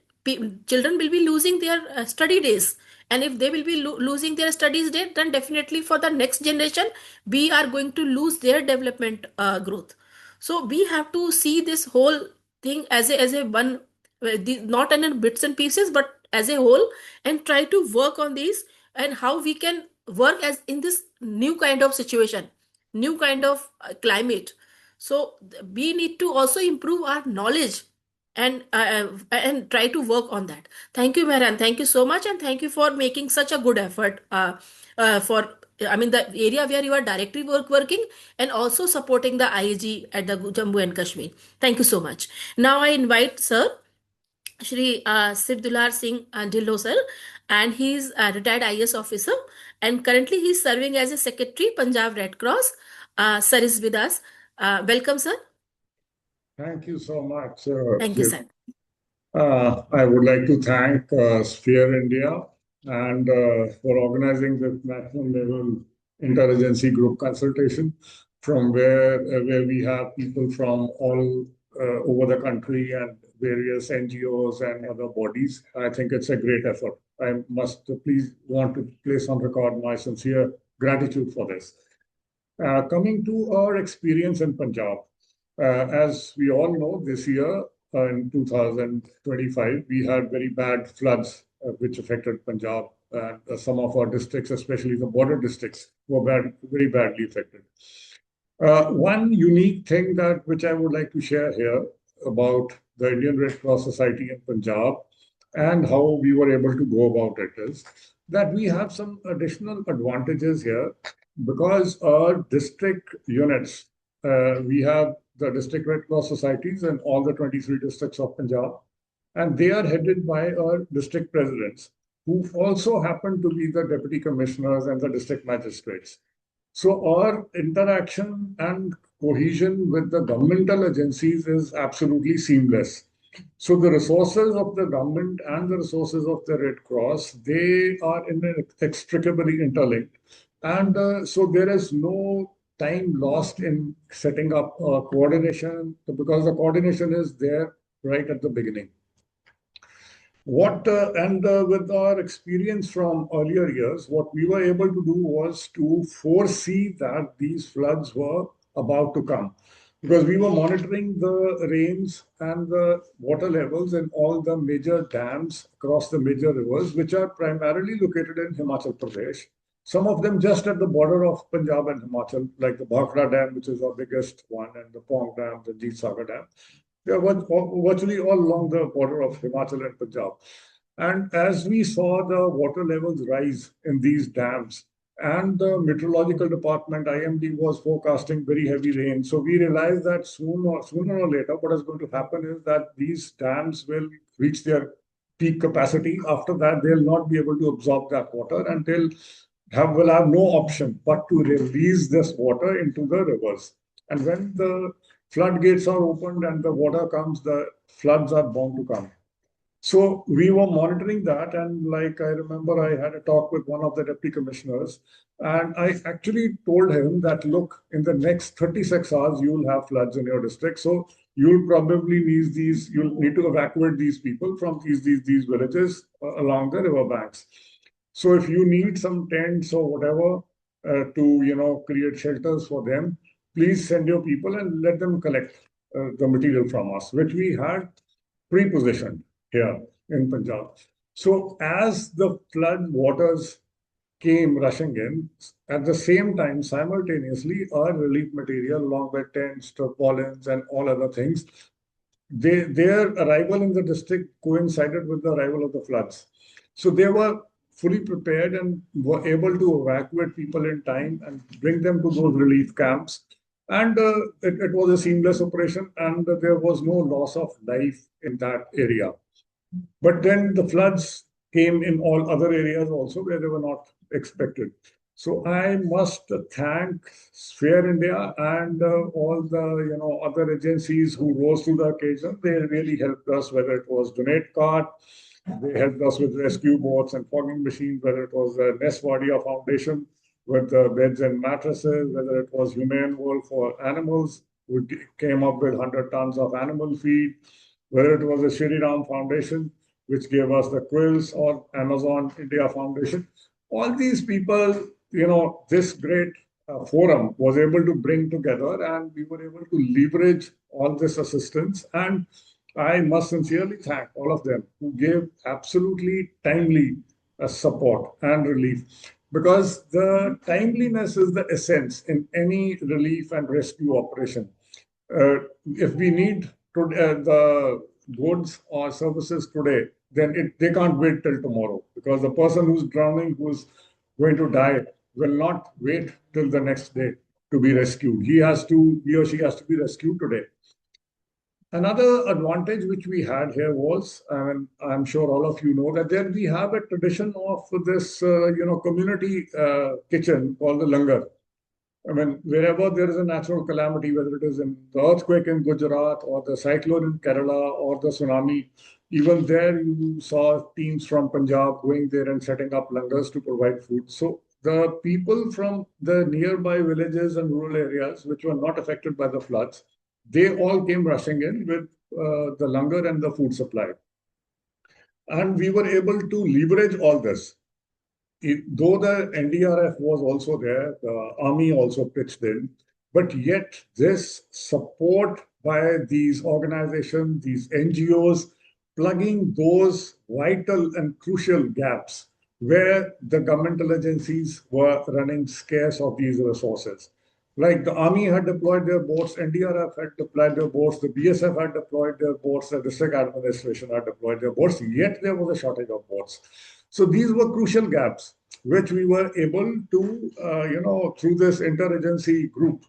children will be losing their study days. And if they will be losing their studies day, then definitely for the next generation, we are going to lose their development growth. So we have to see this whole thing as a one, not in bits and pieces, but as a whole, and try to work on these, and how we can work as in this new kind of situation, new kind of climate. So we need to also improve our knowledge, and try to work on that. Thank you, Mehran, thank you so much, and thank you for making such a good effort for, the area where you are directly working, and also supporting the IAG at the Jammu and Kashmir. Thank you so much. Now I invite Sir Shri Sibdular Singh Dhillo sir, and he is a retired IAS officer, and currently he is serving as a secretary, Punjab Red Cross. Sir is with us. Welcome, sir. Thank you so much. Thank you, sir. I would like to thank Sphere India and for organizing this national level interagency group consultation, from where we have people from all over the country and various NGOs and other bodies. I think it's a great effort. I must please want to place on record my sincere gratitude for this. Coming to our experience in Punjab, as we all know, this year in 2025, we had very bad floods which affected Punjab, and some of our districts, especially the border districts, were very badly affected. One unique thing which I would like to share here about the Indian Red Cross Society in Punjab and how we were able to go about it is that we have some additional advantages here, because our district units, we have the district Red Cross societies in all the 23 districts of Punjab, and they are headed by our district presidents, who also happen to be the deputy commissioners and the district magistrates. So our interaction and cohesion with the governmental agencies is absolutely seamless. So the resources of the government and the resources of the Red Cross, they are inextricably interlinked. And so there is no time lost in setting up coordination, because the coordination is there right at the beginning. With our experience from earlier years, what we were able to do was to foresee that these floods were about to come, because we were monitoring the rains and the water levels in all the major dams across the major rivers, which are primarily located in Himachal Pradesh. Some of them just at the border of Punjab and Himachal, like the Bhakra Dam, which is our biggest one, and the Pong Dam, the Jeet Sagar Dam. They are virtually all along the border of Himachal and Punjab. And as we saw the water levels rise in these dams, and the meteorological department, IMD, was forecasting very heavy rain. So we realized that sooner or later, what is going to happen is that these dams will reach their peak capacity. After that, they'll not be able to absorb that water, and will have no option but to release this water into the rivers. And when the floodgates are opened and the water comes, the floods are bound to come. So we were monitoring that, and like I remember, I had a talk with one of the deputy commissioners, and I actually told him that, look, in the next 36 hours, you will have floods in your district. So you'll need to evacuate these people from these villages along the river banks. So if you need some tents or whatever to create shelters for them, please send your people and let them collect the material from us, which we had pre-positioned here in Punjab. So as the flood waters came rushing in, at the same time, simultaneously, our relief material, along with tents, tarpaulins, and all other things, their arrival in the district coincided with the arrival of the floods. So they were fully prepared and were able to evacuate people in time and bring them to those relief camps. And it was a seamless operation, and there was no loss of life in that area. But then the floods came in all other areas also where they were not expected. So I must thank Sphere India and all the other agencies who rose to the occasion. They really helped us, whether it was Donate Cart, they helped us with rescue boats and fogging machines, whether it was the Neswadia Foundation with beds and mattresses, whether it was Humane World for Animals, who came up with 100 tons of animal feed, whether it was the Shri Ram Foundation, which gave us the quills, or Amazon India Foundation. All these people, this great forum was able to bring together, and we were able to leverage all this assistance. And I must sincerely thank all of them who gave absolutely timely support and relief, because the timeliness is the essence in any relief and rescue operation. If we need the goods or services today, then they can't wait till tomorrow, because the person who's drowning, who's going to die, will not wait till the next day to be rescued. He or she has to be rescued today. Another advantage which we had here was, and I'm sure all of you know, that there we have a tradition of this, community kitchen called the langar. I mean, wherever there is a natural calamity, whether it is in the earthquake in Gujarat or the cyclone in Kerala or the tsunami, even there you saw teams from Punjab going there and setting up langars to provide food. So the people from the nearby villages and rural areas, which were not affected by the floods, they all came rushing in with the langar and the food supply. And we were able to leverage all this. Though the NDRF was also there, the army also pitched in, but yet this support by these organizations, these NGOs, plugging those vital and crucial gaps where the governmental agencies were running scarce of these resources. Like the army had deployed their boats, NDRF had deployed their boats, the BSF had deployed their boats, the district administration had deployed their boats, yet there was a shortage of boats. So these were crucial gaps, which we were able to, through this interagency group,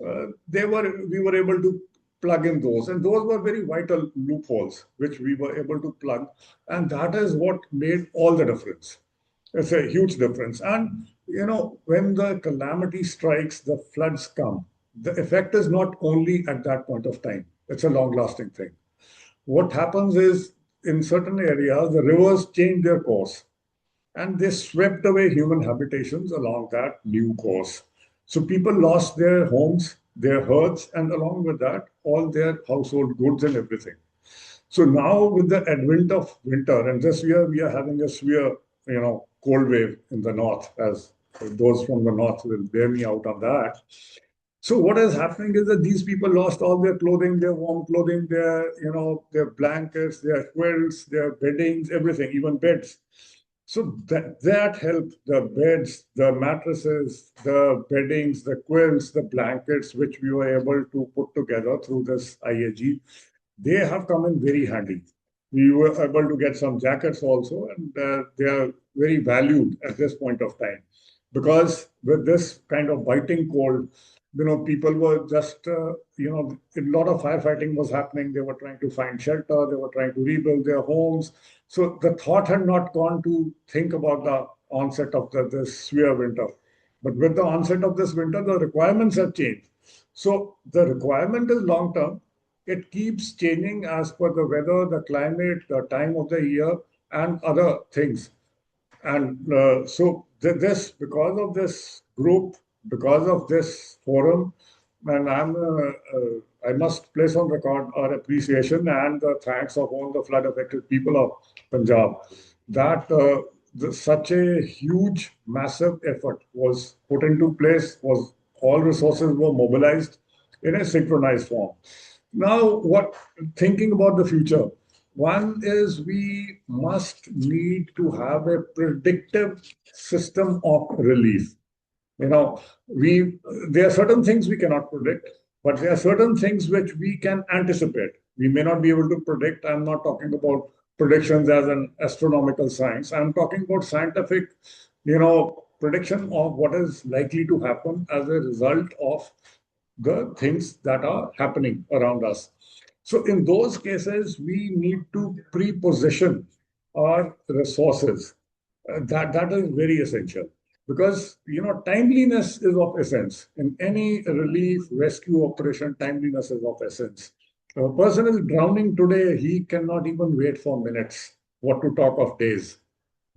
we were able to plug in those. And those were very vital loopholes, which we were able to plug. And that is what made all the difference. It's a huge difference. And, when the calamity strikes, the floods come, the effect is not only at that point of time. It's a long-lasting thing. What happens is, in certain areas, the rivers change their course, and they swept away human habitations along that new course. So people lost their homes, their herds, and along with that, all their household goods and everything. So now, with the advent of winter, and this year we are having a severe, cold wave in the north, as those from the north will bear me out on that. So what is happening is that these people lost all their clothing, their warm clothing, their blankets, their quilts, their beddings, everything, even beds. So that helped the beds, the mattresses, the beddings, the quilts, the blankets, which we were able to put together through this IAG. They have come in very handy. We were able to get some jackets also, and they are very valued at this point of time. because with this kind of biting cold, people were just, a lot of firefighting was happening. They were trying to find shelter, they were trying to rebuild their homes. So the thought had not gone to think about the onset of this severe winter. But with the onset of this winter, the requirements have changed. So the requirement is long term. It keeps changing as per the weather, the climate, the time of the year, and other things. And so this, because of this group, because of this forum, and I must place on record our appreciation and the thanks of all the flood affected people of Punjab, that such a huge, massive effort was put into place, was all resources were mobilized in a synchronized form. Now, what thinking about the future? One is we must need to have a predictive system of relief. You know, we there are certain things we cannot predict, but there are certain things which we can anticipate. We may not be able to predict. I'm not talking about predictions as an astronomical science. I'm talking about scientific, prediction of what is likely to happen as a result of the things that are happening around us. So in those cases, we need to pre-position our resources. That is very essential because timeliness is of essence in any relief rescue operation. Timeliness is of essence. A person is drowning today; he cannot even wait for minutes. What to talk of days?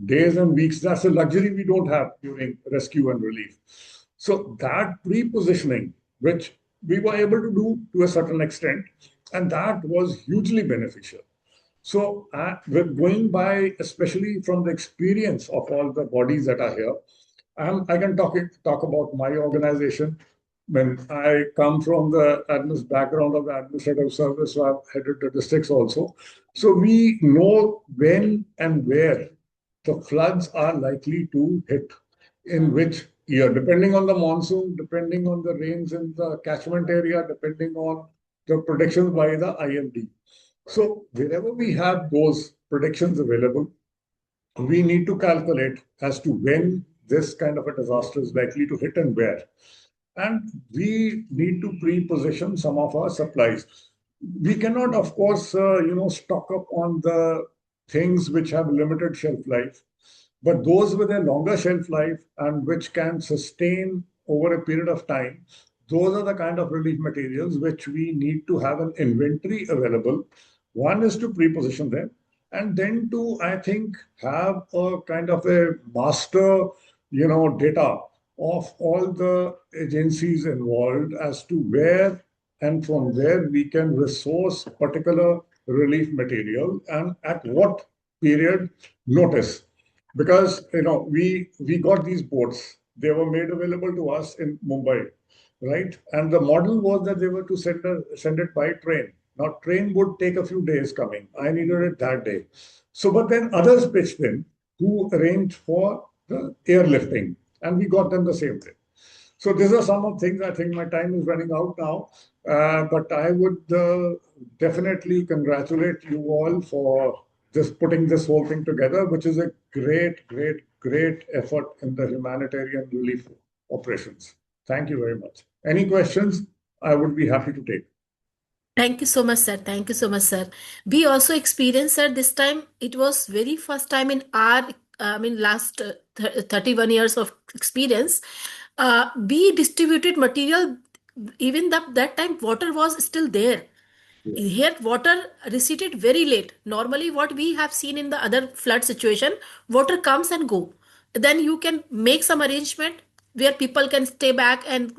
Days and weeks. That's a luxury we don't have during rescue and relief. So that pre-positioning, which we were able to do to a certain extent, and that was hugely beneficial. So we're going by, especially from the experience of all the bodies that are here. I can talk about my organization. When I come from the background of the administrative service, so I've headed the districts also. So we know when and where the floods are likely to hit in which year, depending on the monsoon, depending on the rains in the catchment area, depending on the predictions by the IMD. So wherever we have those predictions available, we need to calculate as to when this kind of a disaster is likely to hit and where. And we need to pre-position some of our supplies. We cannot, of course, stock up on the things which have limited shelf life, but those with a longer shelf life and which can sustain over a period of time, those are the kind of relief materials which we need to have an inventory available. One is to pre-position them, and then to, I think, have a kind of a master, data of all the agencies involved as to where and from where we can resource particular relief material and at what period notice. Because we got these boats, they were made available to us in Mumbai, right? And the model was that they were to send it by train. Now train would take a few days coming. I needed it that day. So but then others pitched in who arranged for the airlifting, and we got them the same day. So these are some of things. I think my time is running out now, but I would definitely congratulate you all for just putting this whole thing together, which is a great, great, great effort in the humanitarian relief operations. Thank you very much. Any questions? I would be happy to take. Thank you so much, sir. Thank you so much, sir. We also experienced, sir, this time. It was very first time in our, last 31 years of experience. We distributed material. Even that time, water was still there. Here, water receded very late. Normally, what we have seen in the other flood situation, water comes and go. Then you can make some arrangement where people can stay back and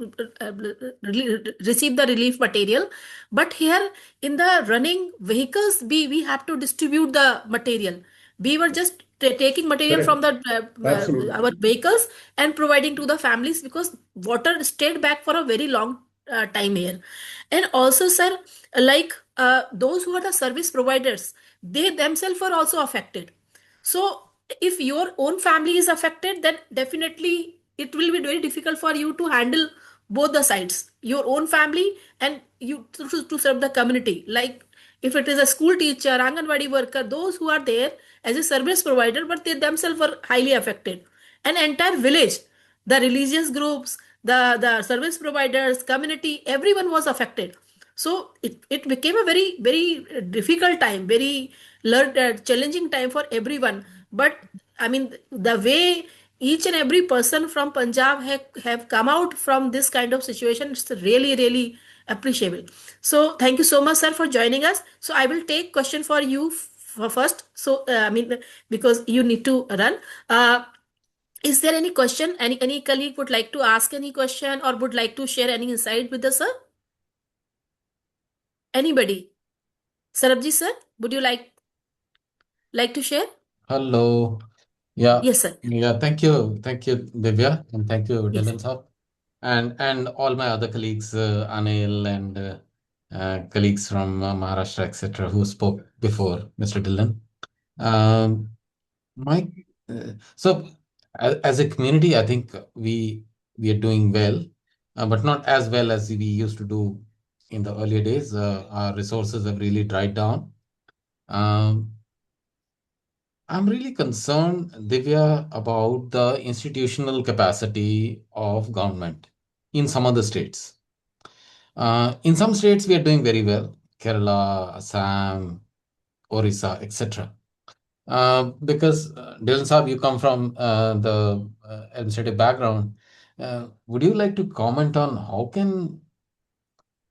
receive the relief material. But here, in the running vehicles, we have to distribute the material. We were just taking material from the our vehicles and providing to the families because water stayed back for a very long time here. And also, sir, like those who are the service providers, they themselves are also affected. So if your own family is affected, then definitely it will be very difficult for you to handle both the sides, your own family and you to serve the community. Like if it is a school teacher, Anganwadi worker, those who are there as a service provider, but they themselves were highly affected. An entire village, The religious groups, the service providers, community, everyone was affected. So it became a very difficult time, very challenging time for everyone. But I mean, the way each and every person from Punjab have come out from this kind of situation, it's really appreciable. So thank you so much, sir, for joining us. So I will take question for you for first. So I mean, because you need to run. Is there any question? Any colleague would like to ask any question or would like to share any insight with us, sir? Anybody? Sarabji, sir, would you like to share? Hello. Yeah. Yes, sir. Yeah. Thank you, Divya, and thank you, Yes. Dylan sir, and all my other colleagues, Anil and colleagues from Maharashtra, etc., who spoke before Mr. Dylan. Um, my so as a community, I think we are doing well, but not as well as we used to do in the earlier days. Our resources have really dried down. Um, I'm really concerned, Divya, about the institutional capacity of government in some of the states. In some states, we are doing very well. Kerala, Assam, Orissa, etc. Because Dylan Saab, you come from the administrative background. Would you like to comment on how can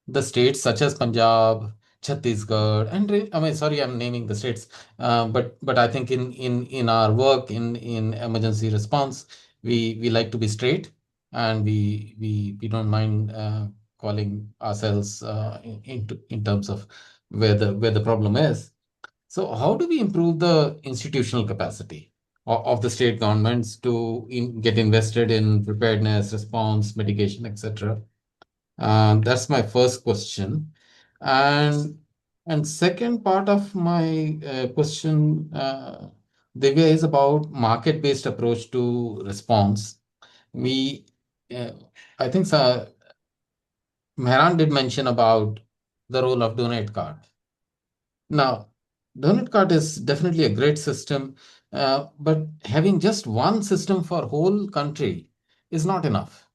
the states such as Punjab, Chhattisgarh, and I mean, sorry, I'm naming the states, but I think in our work in emergency response, we like to be straight, and we don't mind calling ourselves in terms of where the problem is. So, how do we improve the institutional capacity of the state governments to get invested in preparedness, response, mitigation, etc.? That's my first question. And second part of my question, Divya, is about market-based approach to response. We, uh, I think Mehran did mention about the role of donate card. Now, donate card is definitely a great system, but having just one system for whole country is not enough.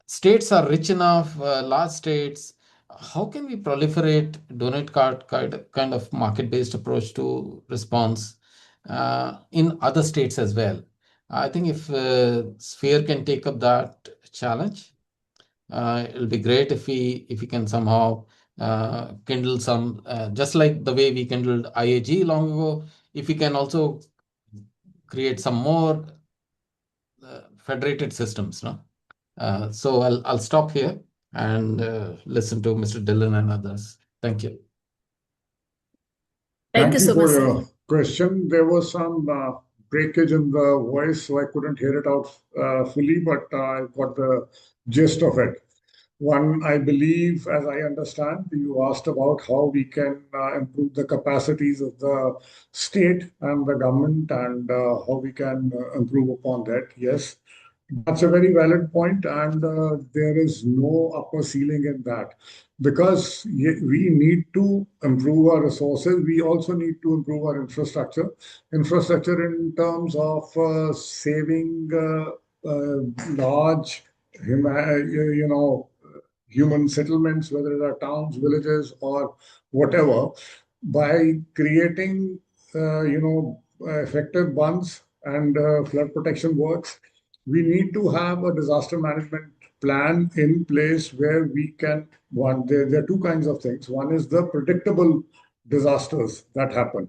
States are rich enough, large states. How can we proliferate donate card kind of market-based approach to response in other states as well? I think if Sphere can take up that challenge, it'll be great if we can somehow kindle some, just like the way we kindled IAG long ago, if we can also create some more federated systems, no? So I'll stop here and listen to Mr. Dillon and others. Thank you. Thank you Thank you so much, for sir. your question. There was some breakage in the voice, so I couldn't hear it out fully, but I got the gist of it. One, I believe, as I understand, you asked about how we can improve the capacities of the state and the government and how we can improve upon that. Yes, that's a very valid point, and there is no upper ceiling in that because we need to improve our resources. We also need to improve our infrastructure. Infrastructure in terms of saving large, you know, human settlements, whether they are towns, villages, or whatever, by creating, effective bunds and flood protection works. We need to have a disaster management plan in place where we can, there are two kinds of things. One is the predictable disasters that happen.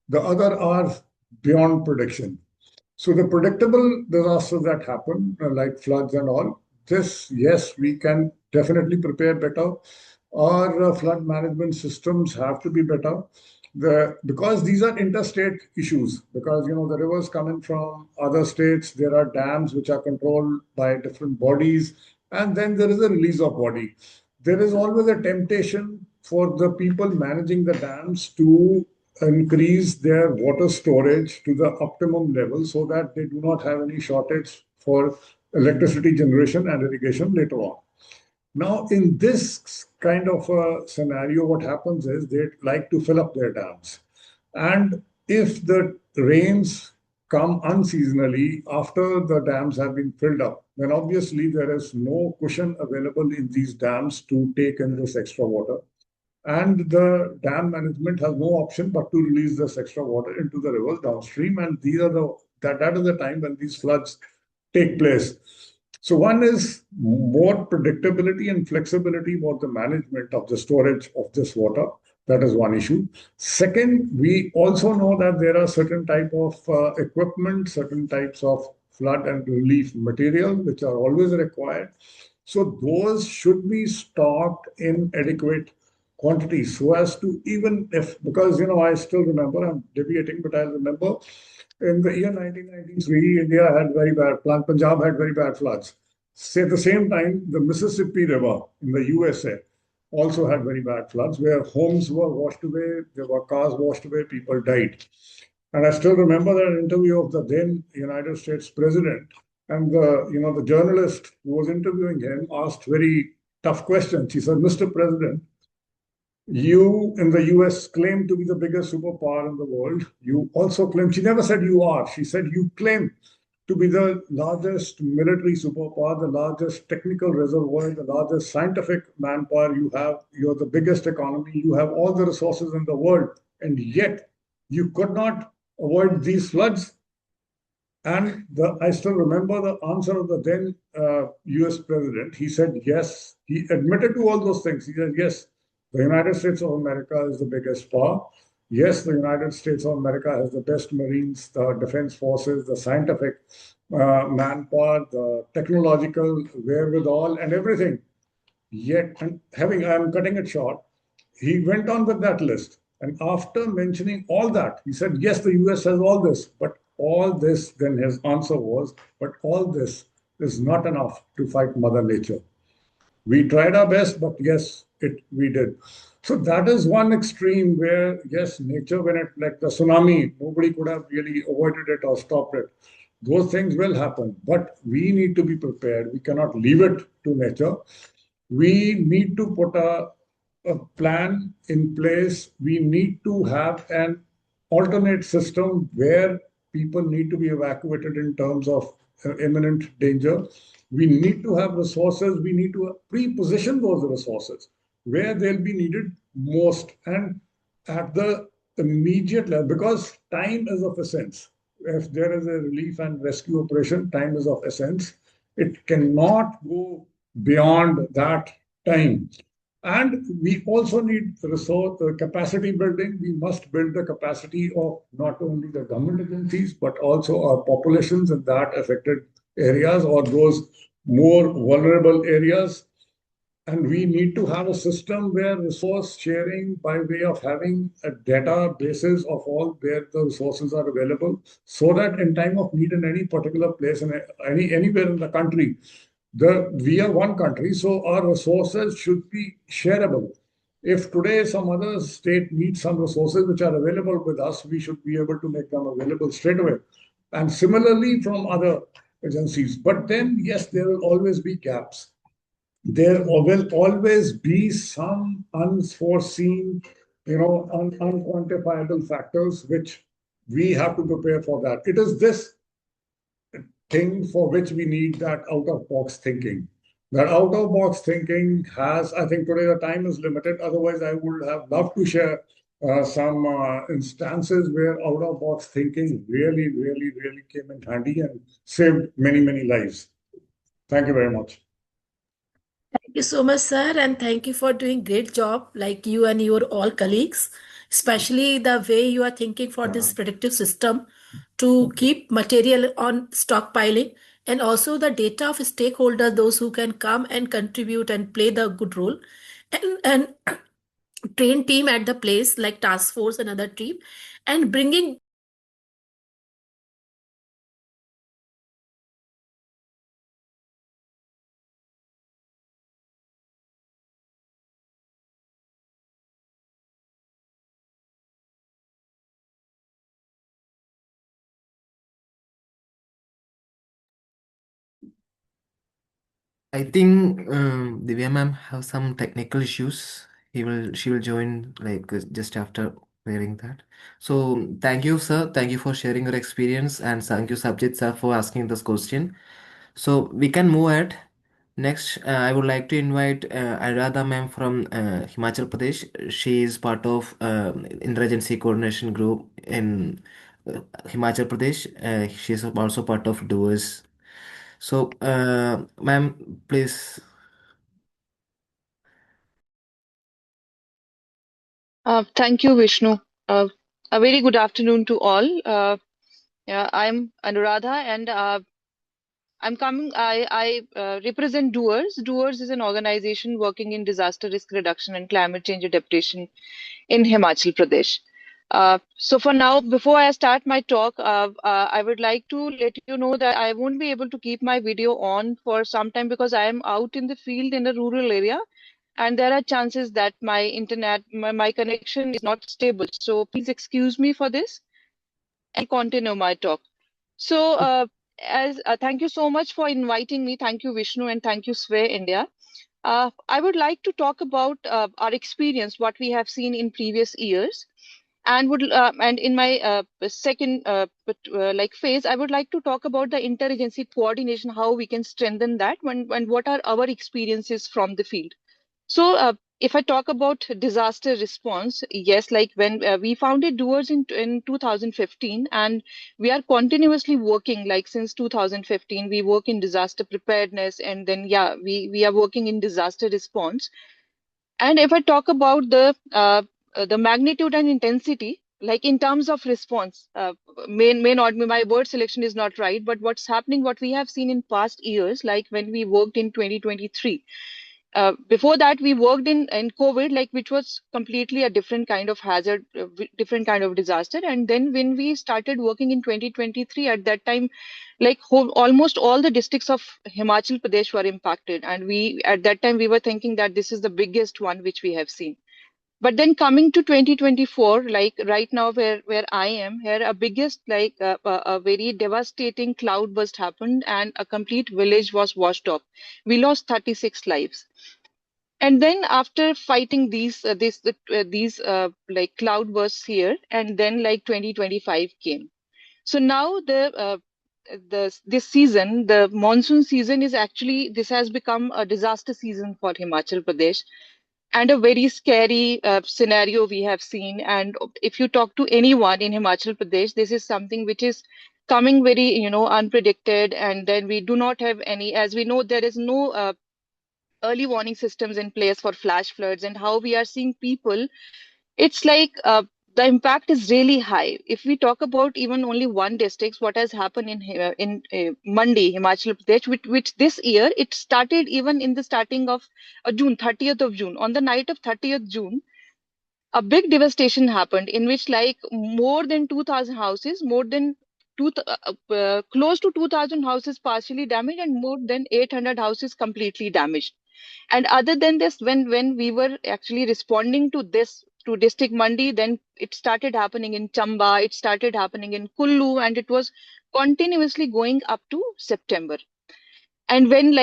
The other are beyond prediction. So the predictable disasters that happen, like floods and all, this, yes, we can definitely prepare better. Our flood management systems have to be better. Because these are interstate issues, because the rivers coming from other states, there are dams which are controlled by different bodies, and then there is a release of body. There is always a temptation for the people managing the dams to increase their water storage to the optimum level so that they do not have any shortage for electricity generation and irrigation later on. Now, in this kind of a scenario, what happens is they like to fill up their dams. And if the rains come unseasonally after the dams have been filled up, then obviously there is no cushion available in these dams to take in this extra water. And the dam management has no option but to release this extra water into the rivers downstream. And that is the time when these floods take place. So one is more predictability and flexibility about the management of the storage of this water. That is one issue. Second, we also know that there are certain type of equipment, certain types of flood and relief material which are always required. So those should be stocked in adequate quantity so as to, even if, because I still remember, I'm deviating, but I remember in the year 1993, India had very bad floods. Punjab had very bad floods. Say at the same time, the Mississippi River in the USA also had very bad floods where homes were washed away, there were cars washed away, people died. And I still remember that interview of the then United States president. And the journalist who was interviewing him asked very tough questions. He said, Mr. President, you in the US claim to be the biggest superpower in the world. You also claim, she never said you are, she said you claim to be the largest military superpower, the largest technical reservoir, the largest scientific manpower you have. You're the biggest economy. You have all the resources in the world. And yet you could not avoid these floods. And I still remember the answer of the then US president. He said, yes, he admitted to all those things. He said, yes, the United States of America is the biggest power. Yes, the United States of America has the best Marines, the defense forces, the scientific manpower, the technological wherewithal, and everything. Yet, and I'm cutting it short, he went on with that list. And after mentioning all that, he said, yes, the US has all this, but all this, then his answer was, but all this is not enough to fight Mother Nature. We tried our best, but yes, we did. So that is one extreme where, yes, nature, when it, like the tsunami, nobody could have really avoided it or stopped it. Those things will happen, but we need to be prepared. We cannot leave it to nature. We need to put a plan in place. We need to have an alternate system where people need to be evacuated in terms of imminent danger. We need to have resources. We need to pre-position those resources where they'll be needed most and at the immediate level, because time is of essence. If there is a relief and rescue operation, time is of essence. It cannot go beyond that time. And we also need resource capacity building. We must build the capacity of not only the government agencies, but also our populations in that affected areas or those more vulnerable areas. And we need to have a system where resource sharing by way of having a databases of all where the resources are available, so that in time of need in any particular place and anywhere in the country, we are one country, so our resources should be shareable. If today some other state needs some resources which are available with us, we should be able to make them available straight away. And similarly from other agencies. But then, yes, there will always be gaps. There will always be some unforeseen, unquantifiable factors which we have to prepare for that. It is this thing for which we need that out of box thinking. That out of box thinking has, I think today the time is limited. Otherwise, I would have loved to share some instances where out of box thinking really, really, really came in handy and saved many, many lives. Thank you very much. Thank you so much, sir, and thank you for doing great job, like you and your all colleagues, especially the way you are thinking for this predictive system to keep material on stockpiling, and also the data of stakeholders, those who can come and contribute and play the good role, and train team at the place like task force and other team, and bringing. I think Divya ma'am have some technical issues. She will join like just after hearing that. So thank you, sir. Thank you for sharing your experience, and thank you, Sabjit sir, for asking this question. So we can move ahead. Next, I would like to invite Anuradha ma'am from Himachal Pradesh. She is part of interagency coordination group in Himachal Pradesh. She is also part of doers. So, ma'am, please. Thank you, Vishnu. A very good afternoon to all. Yeah, I'm Anuradha, and I'm coming. I represent Doers. Doers is an organization working in disaster risk reduction and climate change adaptation in Himachal Pradesh. So for now, before I start my talk, I would like to let you know that I won't be able to keep my video on for some time because I am out in the field in a rural area, and there are chances that my internet, my connection is not stable. So please excuse me for this and continue my talk. So as thank you so much for inviting me. Thank you, Vishnu, and thank you, Sway India. I would like to talk about our experience, what we have seen in previous years, and in my second like phase, I would like to talk about the interagency coordination, how we can strengthen that, when what are our experiences from the field. So, if I talk about disaster response, yes, like when we founded Doers in 2015, and we are continuously working, like since 2015, we work in disaster preparedness, and then yeah, we are working in disaster response. And if I talk about the magnitude and intensity, like in terms of response, may not be, my word selection is not right, but what's happening, what we have seen in past years, like when we worked in 2023. Before that, we worked in COVID, like which was completely a different kind of hazard, different kind of disaster. And then when we started working in 2023, at that time, like almost all the districts of Himachal Pradesh were impacted, and we at that time we were thinking that this is the biggest one which we have seen. But then coming to 2024, like right now where I am here, a biggest like a very devastating cloudburst happened, and a complete village was washed off. We lost 36 lives. And then after fighting these like cloudbursts here, and then like 2025 came. So now this season, the monsoon season, is actually, this has become a disaster season for Himachal Pradesh, and a very scary scenario we have seen. And if you talk to anyone in Himachal Pradesh, this is something which is coming very, unpredicted. And then we do not have any, as we know, there is no early warning systems in place for flash floods. And how we are seeing people, it's like the impact is really high. If we talk about even only one district, what has happened in Mandi, Himachal Pradesh, which this year it started even in the starting of June, 30th of June. On the night of 30th June, a big devastation happened in which like more than 2,000 houses, more than close to 2,000 houses partially damaged, and more than 800 houses completely damaged. And other than this, when we were actually responding to this, to district Mandi, then it started happening in Chamba, it started happening in Kullu, and it was continuously going up to September. And when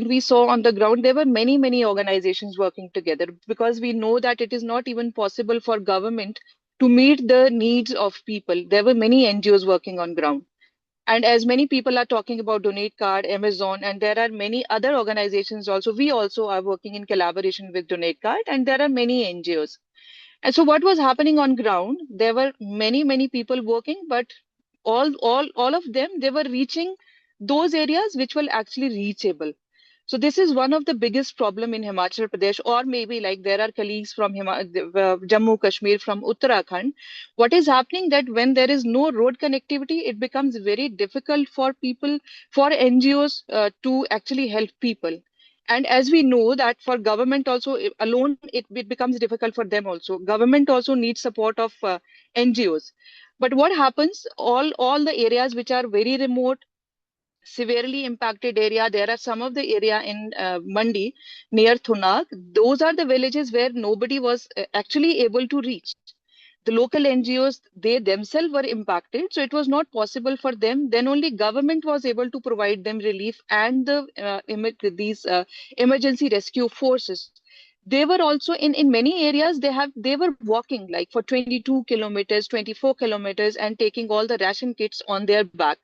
we saw on the ground, there were many organizations working together, because we know that it is not even possible for government to meet the needs of people. There were many NGOs working on ground. And as many people are talking about Donate Card, Amazon, and there are many other organizations also. We also are working in collaboration with Donate Card, and there are many NGOs. And so what was happening on ground, there were many people working, but all of them, they were reaching those areas which were actually reachable. So this is one of the biggest problem in Himachal Pradesh, or maybe like there are colleagues from Jammu Kashmir, from Uttarakhand. What is happening that when there is no road connectivity, it becomes very difficult for people, for NGOs to actually help people. And as we know that for government also alone, it becomes difficult for them also. Government also needs support of NGOs. But what happens, all the areas which are very remote, severely impacted area, there are some of the area in Mandi near Thunak. Those are the villages where nobody was actually able to reach. The local NGOs, they themselves were impacted, so it was not possible for them. Then only government was able to provide them relief, and these emergency rescue forces. they were also in many areas, they were walking like for 22 kilometers, 24 kilometers, and taking all the ration kits on their back.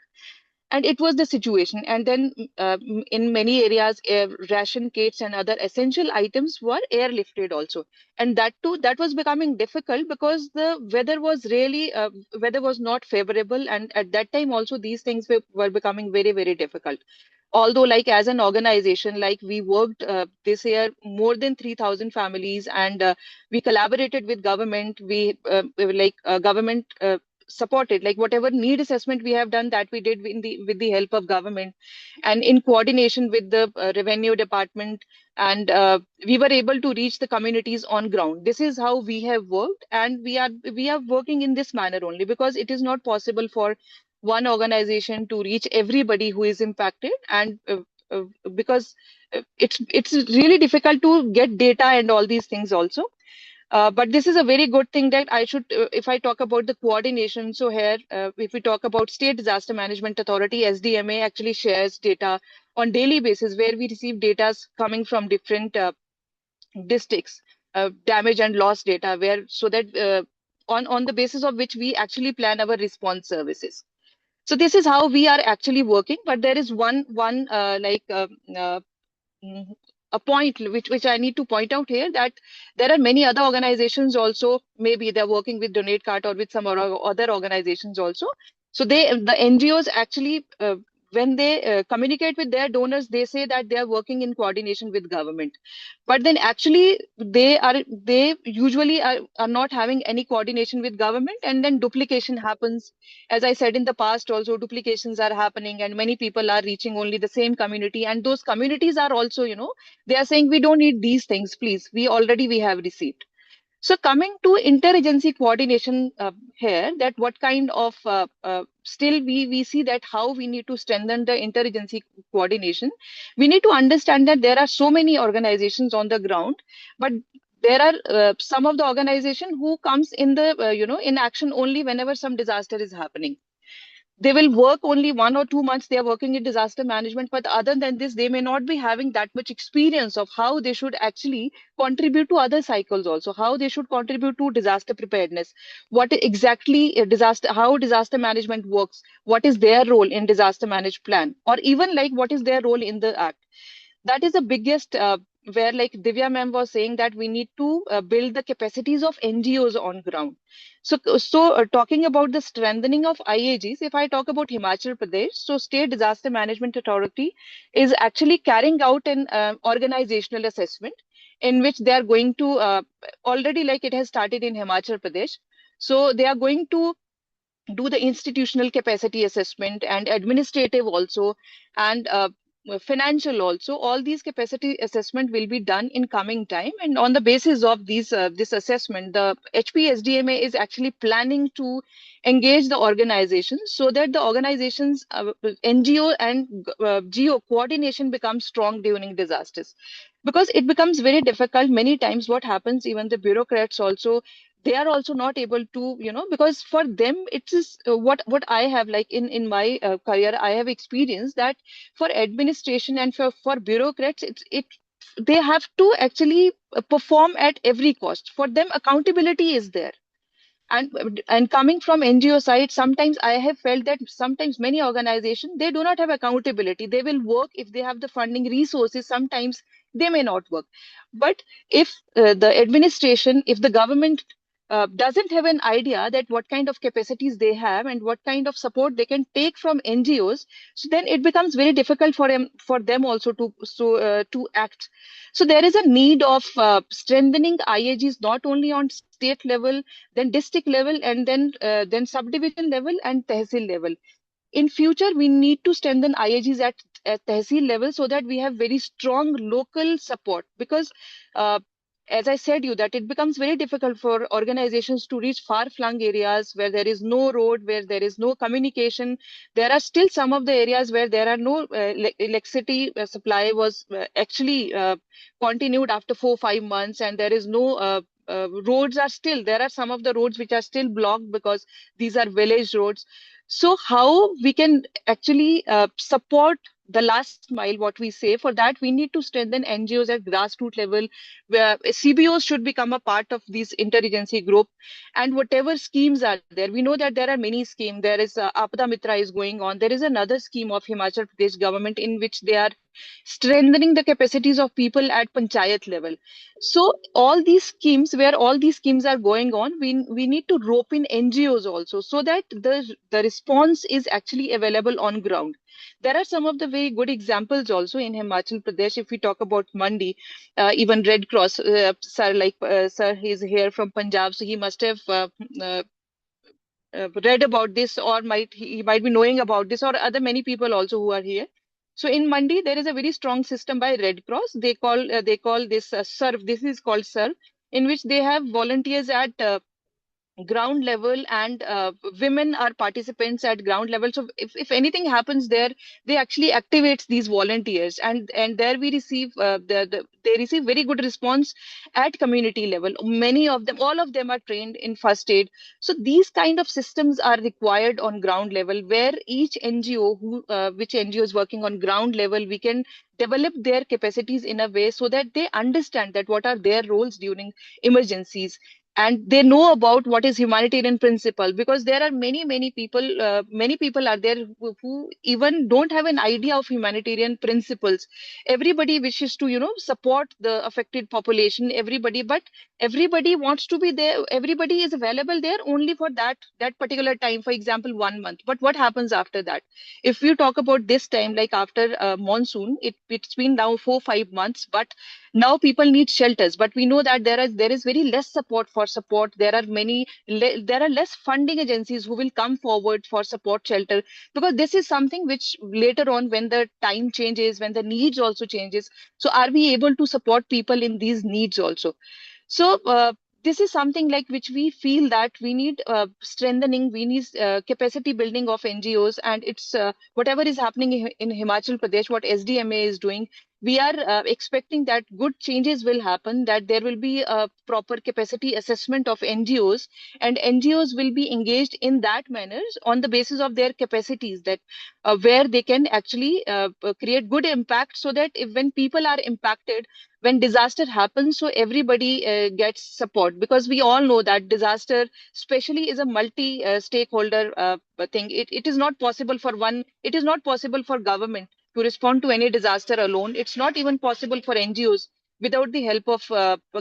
And it was the situation. And then in many areas, ration kits and other essential items were airlifted also. And that too, that was becoming difficult because the weather was really weather was not favorable, and at that time also these things were becoming very, very difficult. Although, like, as an organization, like, we worked this year more than 3,000 families, and we collaborated with government. We government supported, like, whatever need assessment we have done, that we did with the help of government, and in coordination with the revenue department. And we were able to reach the communities on ground. This is how we have worked, and we are working in this manner only because it is not possible for one organization to reach everybody who is impacted. And uh, because it's really difficult to get data and all these things also. But this is a very good thing that I should, if I talk about the coordination. So here, if we talk about State Disaster Management Authority, SDMA actually shares data on daily basis, where we receive data coming from different districts, damage and loss data, where so that on the basis of which we actually plan our response services. So this is how we are actually working. But there is one mm, a point which I need to point out here, that there are many other organizations also. Maybe they're working with Donate Cart or with some other organizations also. So the NGOs actually, when they communicate with their donors, they say that they are working in coordination with government. But then actually they usually are not having any coordination with government, and then duplication happens. As I said in the past also, duplications are happening, and many people are reaching only the same community, and those communities are also, they are saying, we don't need these things, please, we have received. So coming to interagency coordination here, that what kind of still we see that how we need to strengthen the interagency coordination. We need to understand that there are so many organizations on the ground, but there are some of the organization who comes in the in action only whenever some disaster is happening. They will work only 1 or 2 months, they are working in disaster management, but other than this they may not be having that much experience of how they should actually contribute to other cycles also, how they should contribute to disaster preparedness, what exactly how disaster management works, what is their role in disaster management plan, or even like what is their role in the act. That is the biggest where, like Divya ma'am was saying, that we need to build the capacities of NGOs on ground. So talking about the strengthening of IAGs, if I talk about Himachal Pradesh, so State Disaster Management Authority is actually carrying out an organizational assessment in which they are going to already, like, it has started in Himachal Pradesh. So they are going to do the institutional capacity assessment and administrative also, and financial also. All these capacity assessment will be done in coming time, and on the basis of these this assessment, the HPSDMA is actually planning to engage the organizations so that the organizations NGO and GO coordination becomes strong during disasters. Because it becomes very difficult many times. What happens, even the bureaucrats also, they are also not able to, because for them it is what I have, like, in my career, I have experienced that for administration and for bureaucrats, it they have to actually perform at every cost. For them, accountability is there. And coming from NGO side, sometimes I have felt that sometimes many organizations, they do not have accountability. They will work if they have the funding resources. Sometimes they may not work. But if the administration, if the government doesn't have an idea that what kind of capacities they have and what kind of support they can take from NGOs, so then it becomes very difficult for them also to act. So there is a need of strengthening IAGs not only on state level, then district level, and then subdivision level and tehsil level. In future, we need to strengthen IAGs at tehsil level so that we have very strong local support. Because as I said you, that it becomes very difficult for organizations to reach far-flung areas where there is no road, where there is no communication. There are still some of the areas where there are no electricity supply was actually continued after 4 or 5 months, and there is no roads are still, there are some of the roads which are still blocked because these are village roads. So how we can actually support the last mile, what we say. For that, we need to strengthen NGOs at grassroots level, where CBOs should become a part of this interagency group. And whatever schemes are there, we know that there are many schemes. There is Apada Mitra is going on. There is another scheme of Himachal Pradesh government in which they are strengthening the capacities of people at panchayat level. So all these schemes, where all these schemes are going on, we need to rope in NGOs also, so that the response is actually available on ground. There are some of the very good examples also in Himachal Pradesh. If we talk about Mandi, even Red Cross, sir, he's here from Punjab, so he must have uh, read about this, or he might be knowing about this, or other many people also who are here. So in Mandi, there is a very strong system by Red Cross. They call this serve. This is called serve, in which they have volunteers at ground level, and women are participants at ground level. So if anything happens there, they actually activates these volunteers, and there we receive they receive very good response at community level. Many of them, all of them are trained in first aid. So these kind of systems are required on ground level, where each NGO which NGO is working on ground level, we can develop their capacities in a way so that they understand that what are their roles during emergencies, and they know about what is humanitarian principle. Because there are many people are there who even don't have an idea of humanitarian principles. Everybody wishes to support the affected population, everybody, but everybody wants to be there, everybody is available there only for that particular time, for example 1 month. But what happens after that? If you talk about this time, like after monsoon, it's been now 4 5 months, but now people need shelters. But we know that there is very less support. There are there are less funding agencies who will come forward for support shelter, because this is something which later on, when the time changes, when the needs also changes, so are we able to support people in these needs also? So this is something like which we feel that we need strengthening, we need capacity building of NGOs. And it's whatever is happening in Himachal Pradesh, what SDMA is doing, we are expecting that good changes will happen, that there will be a proper capacity assessment of NGOs, and NGOs will be engaged in that manner on the basis of their capacities, that where they can actually create good impact, so that when people are impacted, when disaster happens, so everybody gets support. Because we all know that disaster especially is a multi stakeholder thing. It is not possible for one, it is not possible for government to respond to any disaster alone. It's not even possible for NGOs without the help of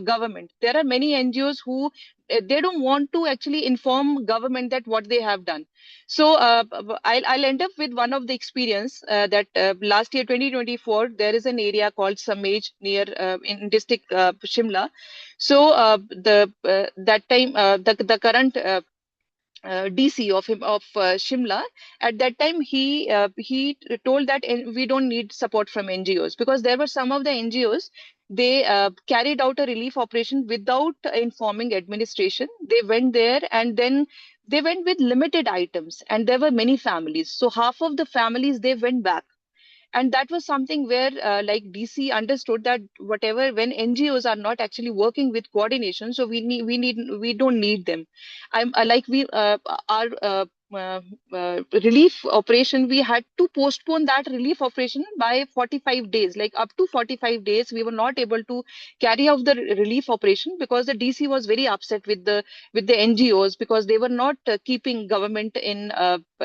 government. There are many NGOs who they don't want to actually inform government that what they have done. So I'll end up with one of the experience that last year 2024, there is an area called Samej near in district Shimla. So that time the current DC of Shimla, at that time he told that we don't need support from NGOs, because there were some of the NGOs, they carried out a relief operation without informing administration. They went there, and then they went with limited items, and there were many families. So half of the families, they went back. And that was something where like DC understood that whatever, when NGOs are not actually working with coordination, so we don't need them. I'm like we our uh, relief operation, we had to postpone that relief operation by 45 days, like up to 45 days we were not able to carry out the relief operation, because the DC was very upset with the NGOs, because they were not keeping government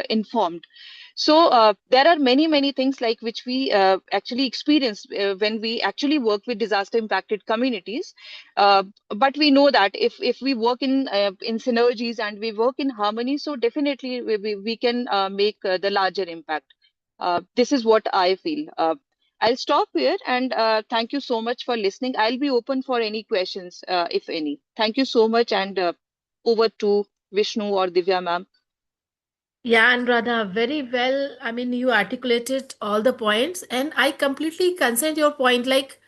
informed. So there are many things like which we actually experience when we actually work with disaster impacted communities. But we know that if we work in synergies and we work in harmony, so definitely we can make the larger impact. This is what I feel. I'll stop here, and thank you so much for listening. I'll be open for any questions, if any. Thank you so much, and over to Vishnu or Divya ma'am. Yeah, Anuradha, very well. I mean, you articulated all the points, and I completely consent your point. Like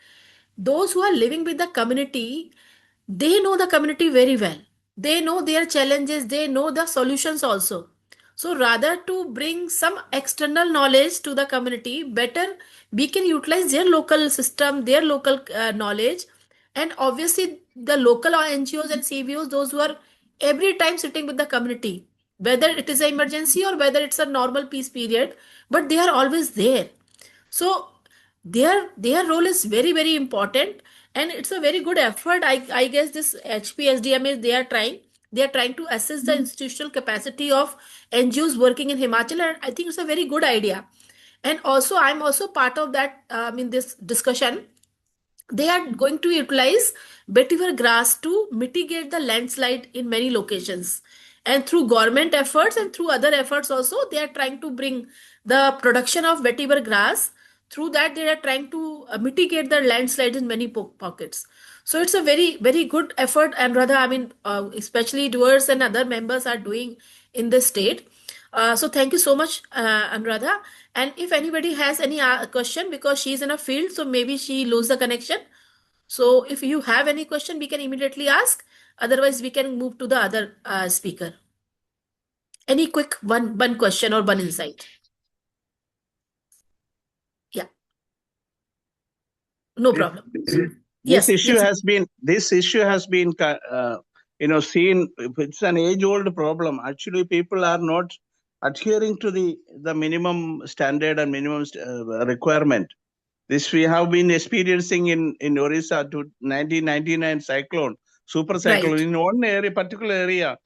those who are living with the community, they know the community very well. They know their challenges, they know the solutions also. So rather to bring some external knowledge to the community, better we can utilize their local system, their local knowledge, and obviously the local NGOs and CBOs, those who are every time sitting with the community, whether it is an emergency or whether it's a normal peace period, but they are always there. So their role is very, very important, and it's a very good effort. I guess this HPSDM is they are trying to assess the institutional capacity of NGOs working in Himachal, and I think it's a very good idea. And also, I'm also part of that in this discussion. They are going to utilize vetiver grass to mitigate the landslide in many locations, and through government efforts and through other efforts also, they are trying to bring the production of vetiver grass. Through that, they are trying to mitigate the landslide in many pockets. So it's a very, very good effort, and rather, especially doers and other members are doing in the state. So thank you so much, Anuradha. And if anybody has any question, because she's in a field, so maybe she lose the connection. So if you have any question, we can immediately ask. Otherwise, we can move to the other speaker. Any quick one question or one insight? Yeah, no problem. This Yes, issue yes, has been seen. It's an age-old problem. Actually, people are not adhering to the minimum standard and minimum requirement. This we have been experiencing in Orissa to 1999 cyclone, super cyclone right. in one area, particular area.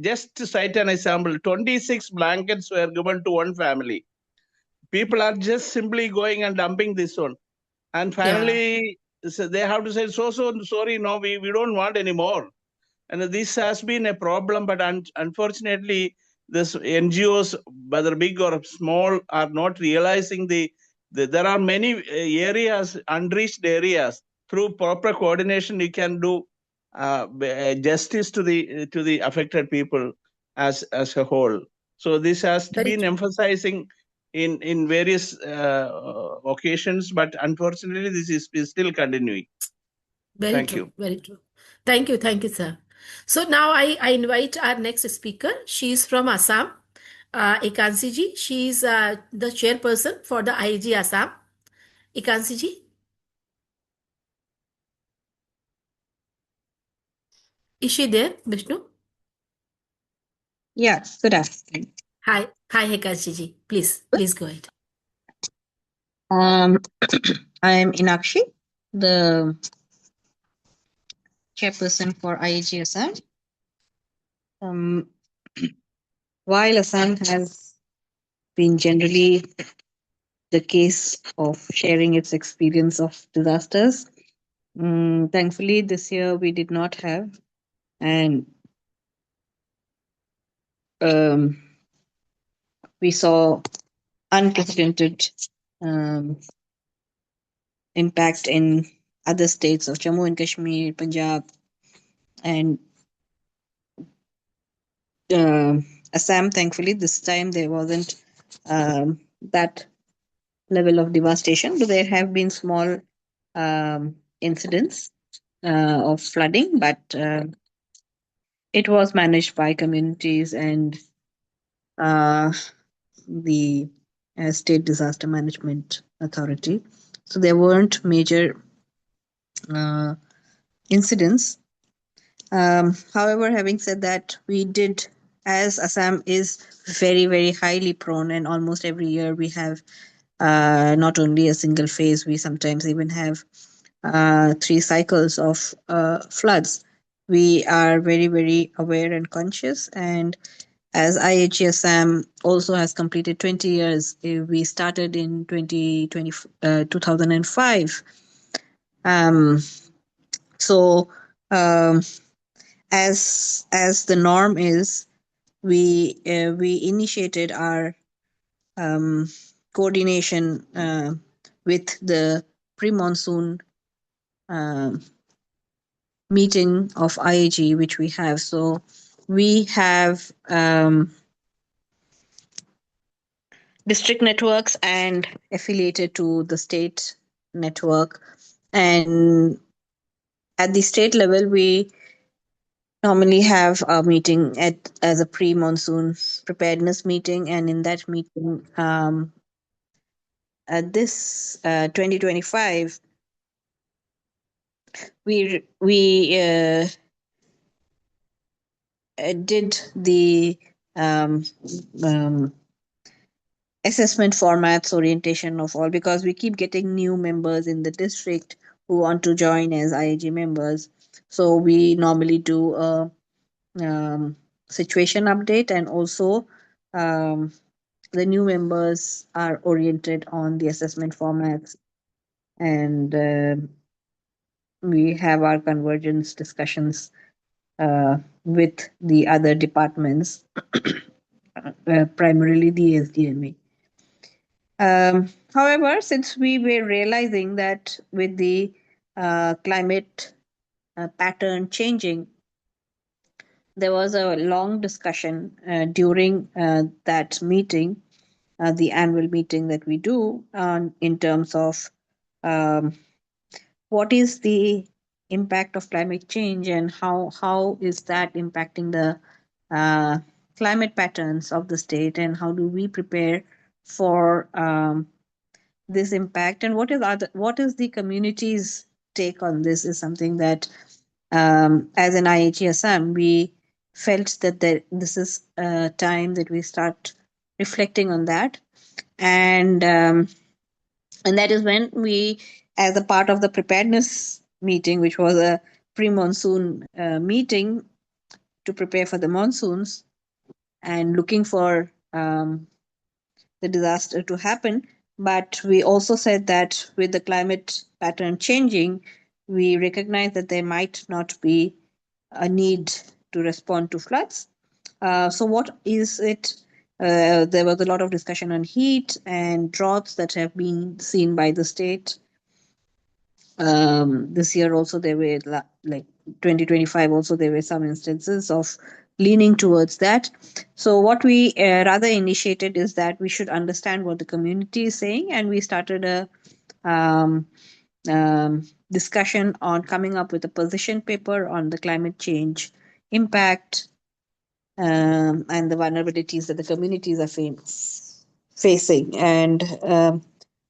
Just to cite an example, 26 blankets were given to one family. People are just simply going and dumping this one. And Yeah, finally, so they have to say, so sorry, no, we don't want any more. And this has been a problem, but unfortunately, this NGOs, whether big or small, are not realizing there are many areas, unreached areas. Through proper coordination, you can do justice to the affected people as a whole. So this has to very be true. emphasizing in various occasions, but unfortunately, this is still continuing. Very Thank true. you. Very true. Thank you, sir. So now I invite our next speaker. She's from Assam, Ekansi ji. She's the chairperson for the IAG Assam. Ekansi ji, is she there, Vishnu? Yeah, good afternoon. Hi, Ekansi ji. Please go ahead. I am Inakshi, the chairperson for IAG Assam. While Assam has been generally the case of sharing its experience of disasters, thankfully this year we did not have, and we saw unprecedented impact in other states of Jammu and Kashmir, Punjab, and Assam. Thankfully, this time there wasn't that level of devastation, but there have been small incidents of flooding, but it was managed by communities and the State Disaster Management Authority. So there weren't major incidents. However, having said that, we did, as Assam is very, very highly prone, and almost every year we have not only a single phase, we sometimes even have 3 cycles of floods. We are very, very aware and conscious. And as IAG Assam also has completed 20 years, we started in 2005. So, as the norm is, we initiated our coordination with the pre-monsoon meeting of IAG, which we have. So we have district networks and affiliated to the state network. And at the state level, we normally have a meeting as a pre-monsoon preparedness meeting, and in that meeting, at this 2025, we did the assessment formats, orientation of all, because we keep getting new members in the district who want to join as IAG members. So we normally do a situation update, and also um, the new members are oriented on the assessment formats, and we have our convergence discussions with the other departments, primarily the SDMA. However, since we were realizing that with the climate pattern changing, there was a long discussion during that meeting, the annual meeting that we do, in terms of um, what is the impact of climate change and how is that impacting the uh, climate patterns of the state, and how do we prepare for this impact, and what is the community's take on this, is something that as an IAG Assam we felt that this is a time that we start reflecting on that. And that is when we, as a part of the preparedness meeting, which was a pre-monsoon meeting to prepare for the monsoons and looking for the disaster to happen. But we also said that with the climate pattern changing, we recognize that there might not be a need to respond to floods. So, what is it? There was a lot of discussion on heat and droughts that have been seen by the state. This year also there were like 2025 also there were some instances of leaning towards that. So what we rather initiated is that we should understand what the community is saying, and we started a um, discussion on coming up with a position paper on the climate change impact, and the vulnerabilities that the communities are facing. And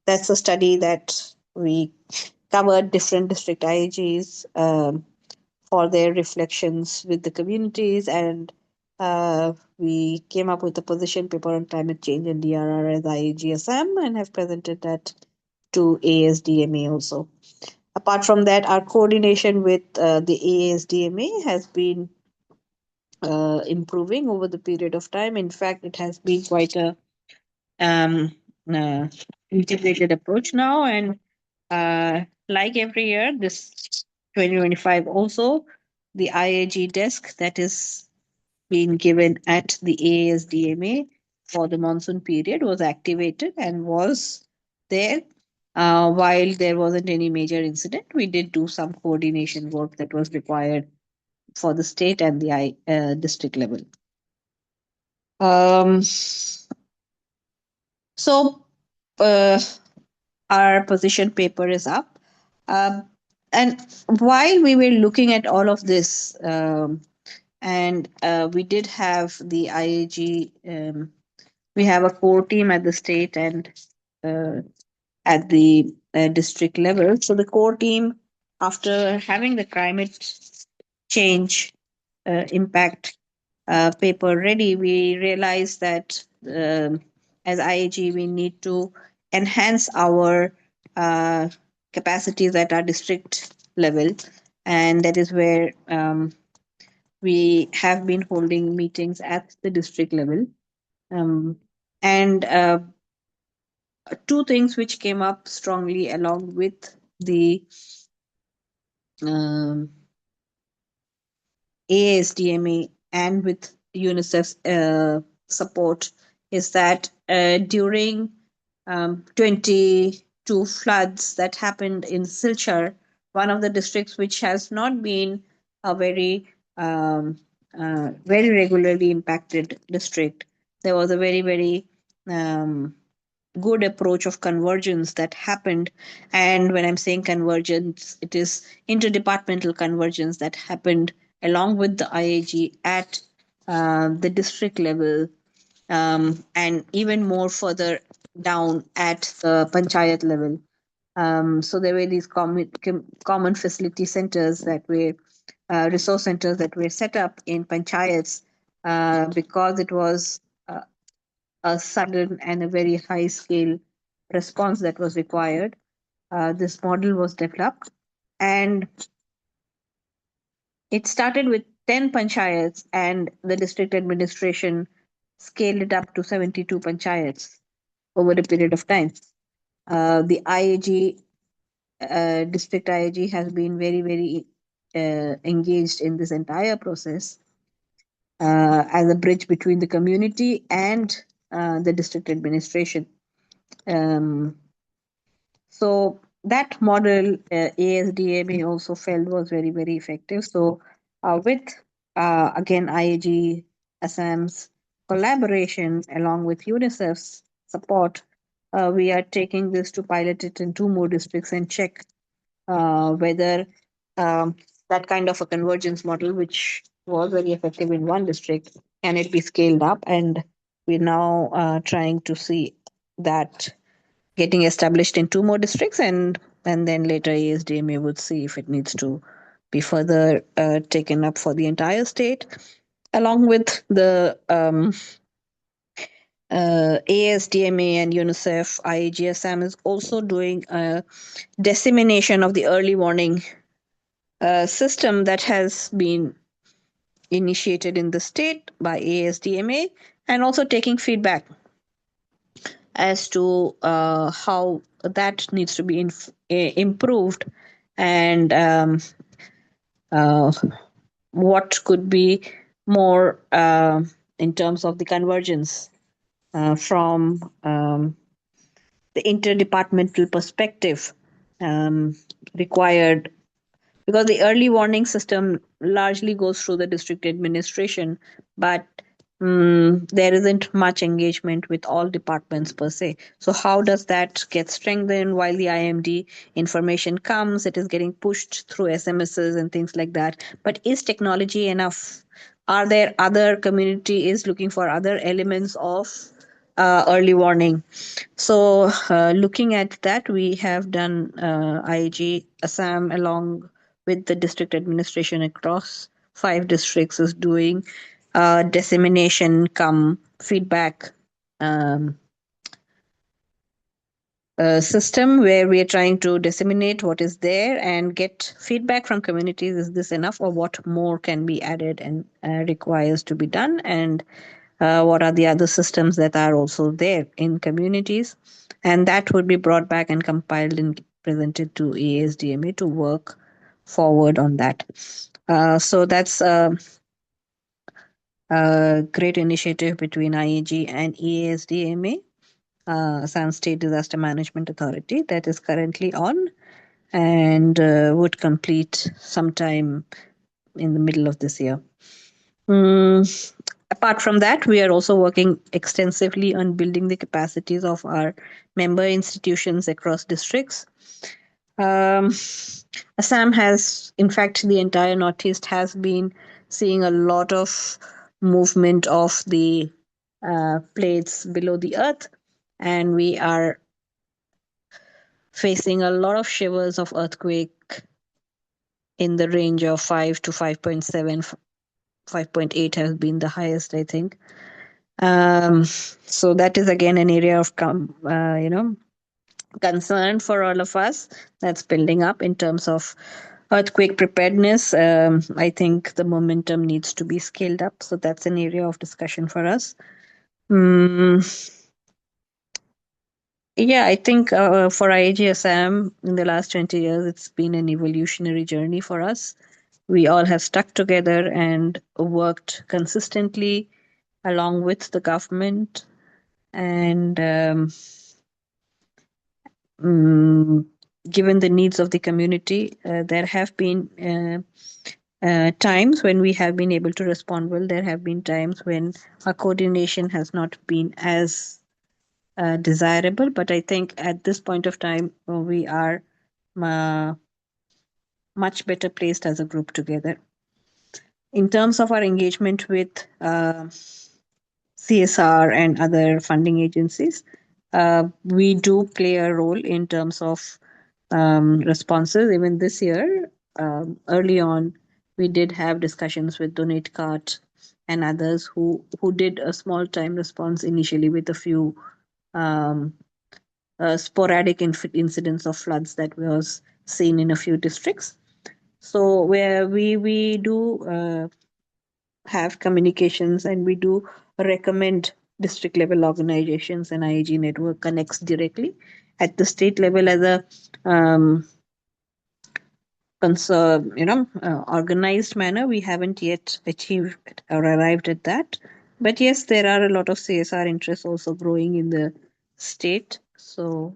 that's a study that we covered different district IAGs for their reflections with the communities, and we came up with a position paper on climate change and DRR as IAG Assam, and have presented that to ASDMA also. Apart from that, our coordination with the ASDMA has been improving over the period of time. In fact, it has been quite a um, uh, integrated approach now, and like every year, this 2025 also, the IAG desk that is being given at the ASDMA for the monsoon period was activated and was there. While there wasn't any major incident, we did do some coordination work that was required for the state and the district level. So our position paper is up. And while we were looking at all of this, and we did have the IAG, we have a core team at the state and at the district level. So the core team, after having the climate change impact paper ready, we realized that as IAG, we need to enhance our capacities at our district level. And that is where we have been holding meetings at the district level. And two things which came up strongly along with the ASDMA and with UNICEF's support is that during 22 floods that happened in Silchar, one of the districts which has not been a very regularly impacted district, there was a very good approach of convergence that happened. And when I'm saying convergence, it is interdepartmental convergence that happened along with the IAG at the district level, and even more further down at the panchayat level. So there were these common facility centers that were resource centers that were set up in panchayats because it was a sudden and a very high scale response that was required. This model was developed, and it started with 10 panchayats, and the district administration scaled it up to 72 panchayats over a period of time. The IAG, district IAG, has been very, very engaged in this entire process as a bridge between the community and the district administration. Um, so that model, ASDMA also felt was very, very effective. So with again IAG Assam's collaboration along with UNICEF's support, we are taking this to pilot it in 2 more districts and check whether that kind of a convergence model, which was very effective in one district, can it be scaled up? And we're now trying to see that getting established in 2 more districts, and then later ASDMA would see if it needs to be further taken up for the entire state, along with the ASDMA and UNICEF. IAG Assam is also doing a dissemination of the early warning system that has been initiated in the state by ASDMA, and also taking feedback as to how that needs to be improved, and what could be more in terms of the convergence from the interdepartmental perspective required, because the early warning system largely goes through the district administration, but there isn't much engagement with all departments per se. So how does that get strengthened? While the IMD information comes, it is getting pushed through SMSs and things like that. But is technology enough? Are there other communities looking for other elements of early warning? So looking at that, we have done IAG Assam along with the district administration across 5 districts is doing dissemination come feedback system, where we are trying to disseminate what is there and get feedback from communities. Is this enough, or what more can be added and requires to be done, and what are the other systems that are also there in communities? And that would be brought back and compiled and presented to ASDMA to work forward on that. So that's a great initiative between IAG and ASDMA, Assam State Disaster Management Authority, that is currently on, and would complete sometime in the middle of this year. Apart from that, we are also working extensively on building the capacities of our member institutions across districts. Assam has, in fact, the entire Northeast has been seeing a lot of movement of the plates below the earth, and we are facing a lot of shivers of earthquake in the range of 5 to 5.7. 5.8 has been the highest, I think. So that is again an area of concern for all of us. That's building up in terms of earthquake preparedness. I think the momentum needs to be scaled up. So that's an area of discussion for us. Yeah, I think for IAG Assam in the last 20 years, it's been an evolutionary journey for us. We all have stuck together and worked consistently along with the government, and given the needs of the community, there have been times when we have been able to respond well. There have been times when our coordination has not been as desirable, but I think at this point of time, we are much better placed as a group together. In terms of our engagement with CSR and other funding agencies, we do play a role in terms of responses. Even this year, early on, we did have discussions with Donate Cart and others who did a small time response initially with a few um, sporadic incidents of floods that was seen in a few districts. So where we do have communications, and we do recommend district level organizations, and IAG network connects directly at the state level as a organized manner. We haven't yet achieved or arrived at that, but yes, there are a lot of CSR interests also growing in the state. So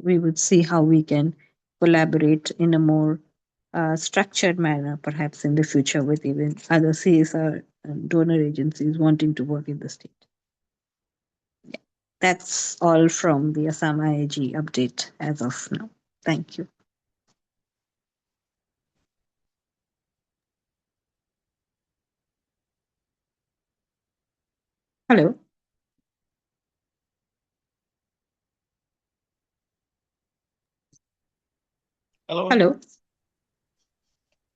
we would see how we can collaborate in a more structured manner, perhaps in the future, with even other CSR and donor agencies wanting to work in the state. Yeah, that's all from the Assam IAG update as of now. Thank you. Hello. Hello. Hello.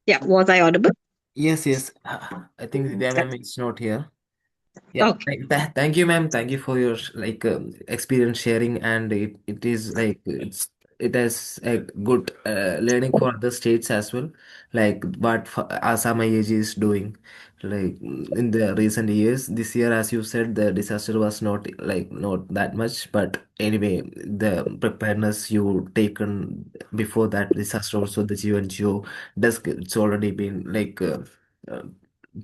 Yeah, was I audible? Yes, yes. I think Vidya ma'am is not here. Yeah, Okay. thank you, ma'am. Thank you for your experience sharing, and it is like it has a good learning for other states as well, like what Assam IAG is doing, like in the recent years. This year, as you said, the disaster was not that much, but anyway, the preparedness you taken before that disaster, also the GNGO does it's already been uh,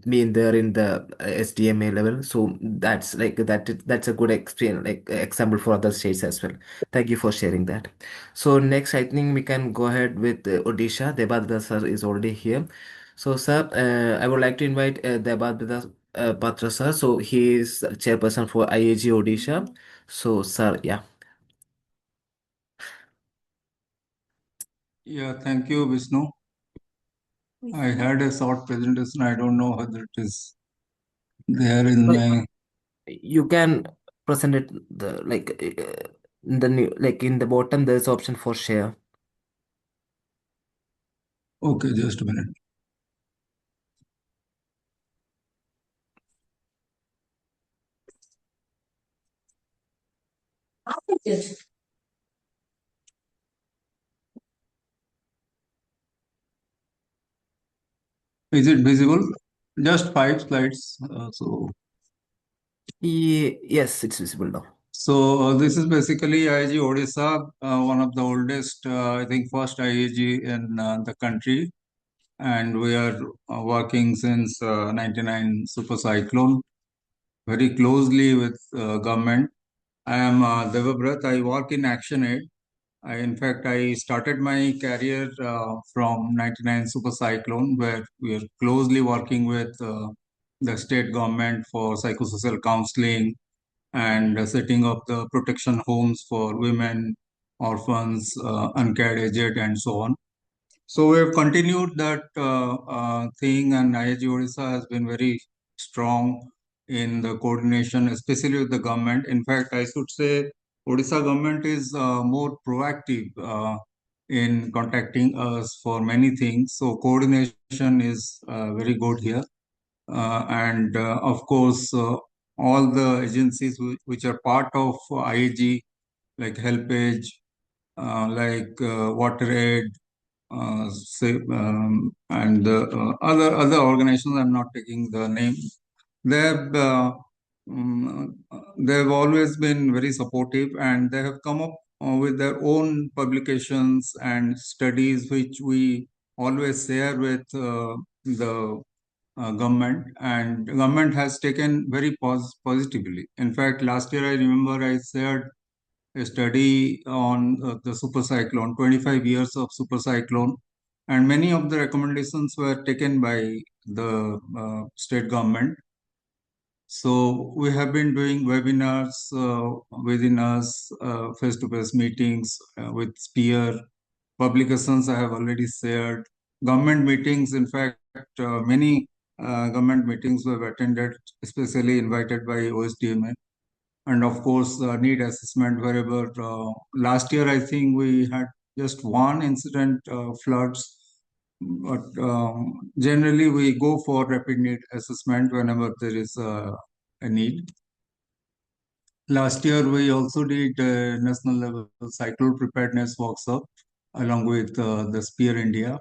been there in the SDMA level. So that's that's a good experience, like example for other states as well. Thank you for sharing that. So next, I think we can go ahead with Odisha. Debadra sir is already here. So sir, I would like to invite Debadra Patra sir. So he is chairperson for IAG Odisha. So sir, yeah. Yeah, thank you, Vishnu. I had a short presentation. I don't know whether it is there in So my. you can present it in the new, like in the bottom there's option for share. Okay, just a minute. Is it visible? Just 5 slides. Yes, it's visible now. So this is basically IAG Odisha, one of the oldest, I think, first IAG in the country, and we are working since 99 super cyclone very closely with government. I am Devabrat. I work in Action Aid. In fact, I started my career from 99 super cyclone, where we are closely working with the state government for psychosocial counseling and setting up the protection homes for women, orphans, uncared aged, and so on. So we have continued that thing, and IAG Odisha has been very strong in the coordination, especially with the government. In fact, I should say Odisha government is more proactive in contacting us for many things. So coordination is very good here. And of course, all the agencies which are part of IAG, like HelpAge, WaterAid, and other organizations. I'm not taking the name. They've they've always been very supportive, and they have come up with their own publications and studies, which we always share with the government, and government has taken very positively. In fact, last year I remember I shared a study on the super cyclone, 25 years of super cyclone, and many of the recommendations were taken by the state government. So we have been doing webinars within us, face-to-face meetings with peer publications I have already shared, government meetings. In fact, many government meetings were attended, especially invited by OSDMA, and of course need assessment wherever. Last year I think we had just one incident, floods, but generally we go for rapid need assessment whenever there is a need. Last year, we also did a national level cyclone preparedness workshop along with the Spear India.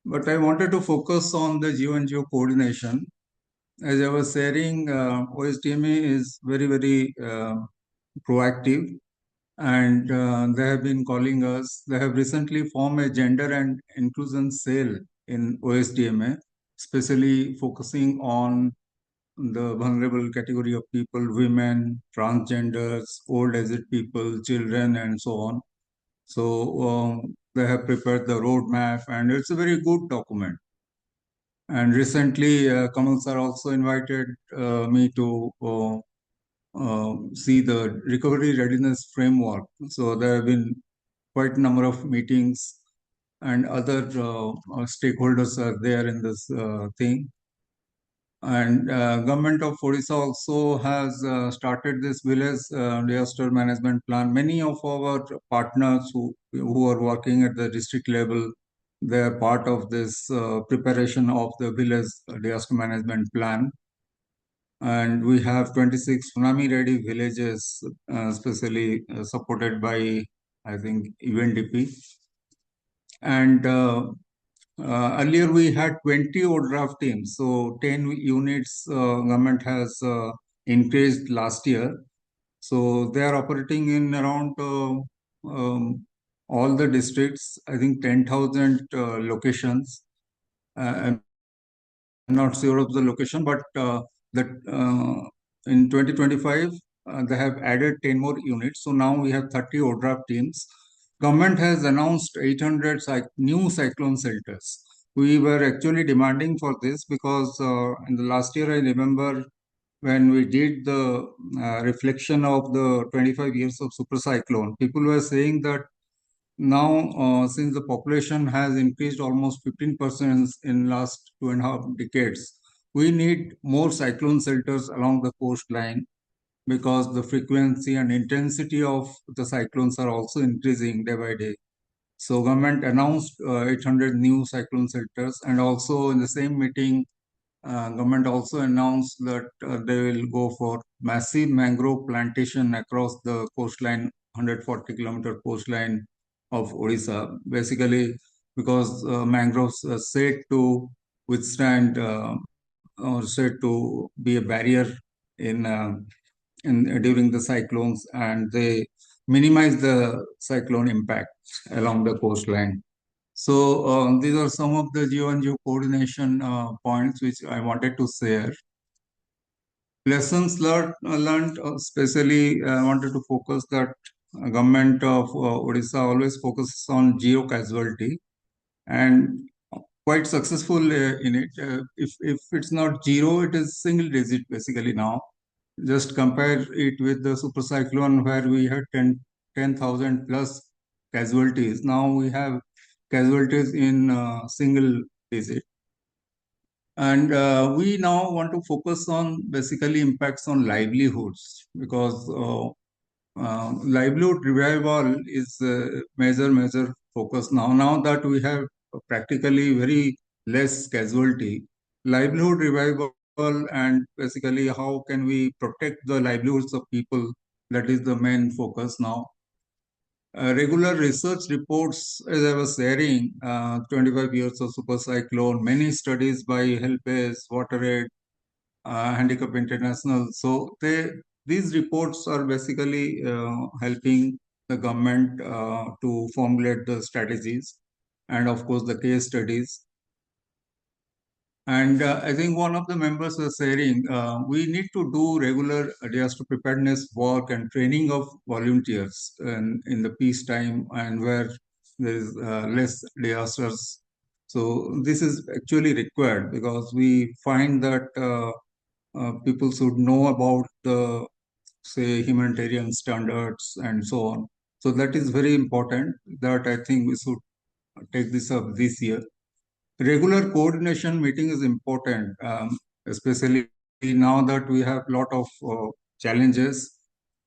But I wanted to focus on the geo-NGO coordination. As I was sharing, OSDMA is very, very proactive, and they have been calling us. They have recently formed a gender and inclusion cell in OSDMA, especially focusing on the vulnerable category of people, women, transgenders, old aged people, children, and so on. So they have prepared the roadmap, and it's a very good document. And recently, Kamal sir also invited me to see the recovery readiness framework. So there have been quite a number of meetings, and other stakeholders are there in this thing. And government of Odisha also has started this village disaster management plan. Many of our partners who are working at the district level, they are part of this preparation of the village disaster management plan. And we have 26 tsunami ready villages, especially supported by, I think, UNDP. And earlier we had 20 ODRAF teams, so 10 units government has increased last year. So they are operating in around all the districts, I think 10,000 locations. I'm not sure of the location, but that in 2025, they have added 10 more units. So now we have 30 ODRAF teams. Government has announced 800 new cyclone shelters. We were actually demanding for this because in the last year, I remember when we did the reflection of the 25 years of super cyclone, people were saying that now, since the population has increased almost 15% in last 2.5 decades, we need more cyclone shelters along the coastline because the frequency and intensity of the cyclones are also increasing day by day. So government announced 800 new cyclone shelters, and also in the same meeting, government also announced that they will go for massive mangrove plantation across the coastline, 140-kilometer coastline of Odisha. Basically, because mangroves are said to withstand or said to be a barrier in, during the cyclones, and they minimize the cyclone impact along the coastline. So these are some of the geo-NGO coordination points which I wanted to share. Lessons learned, especially I wanted to focus that government of Odisha always focuses on geo casualty and quite successful in it. If it's not zero, it is single digit basically now. Just compare it with the super cyclone where we had 10,000 plus casualties. Now we have casualties in single digit. And we now want to focus on basically impacts on livelihoods because livelihood revival is a major focus now. Now that we have practically very less casualty, livelihood revival and basically how can we protect the livelihoods of people, that is the main focus now. Regular research reports, as I was sharing, 25 years of super cyclone, many studies by HelpAge, WaterAid, Handicap International. So these reports are basically helping the government to formulate the strategies and of course the case studies. And I think one of the members was sharing, we need to do regular disaster preparedness work and training of volunteers in the peacetime and where there is less disasters. So this is actually required because we find that people should know about the, say, humanitarian standards and so on. So that is very important that I think we should take this up this year. Regular coordination meeting is important, especially now that we have a lot of challenges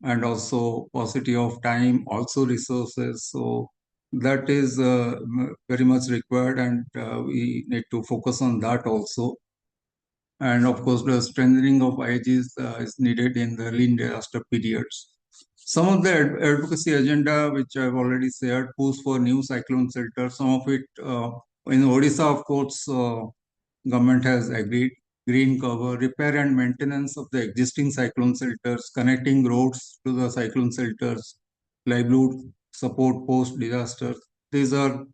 and also paucity of time, also resources. So That is very much required, and we need to focus on that also. And of course, the strengthening of IAGs is needed in the lean disaster periods. Some of the advocacy agenda, which I've already shared, push for new cyclone shelters. Some of it in Odisha, of course, government has agreed. Green cover, repair and maintenance of the existing cyclone shelters, connecting roads to the cyclone shelters, livelihood support post disasters. These are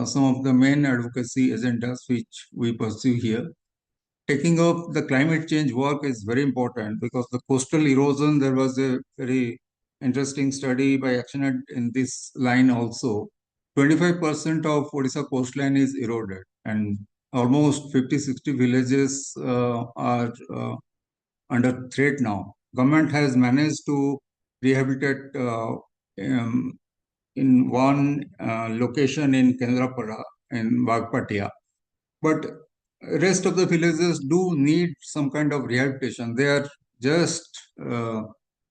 some of the main advocacy agendas which we pursue here. Taking up the climate change work is very important because the coastal erosion, there was a very interesting study by ActionAid in this line also. 25% of Odisha coastline is eroded, and almost 50-60 villages are under threat now. Government has managed to rehabilitate in one location in Kendrapada in Bagpatia, but rest of the villages do need some kind of rehabilitation. They are just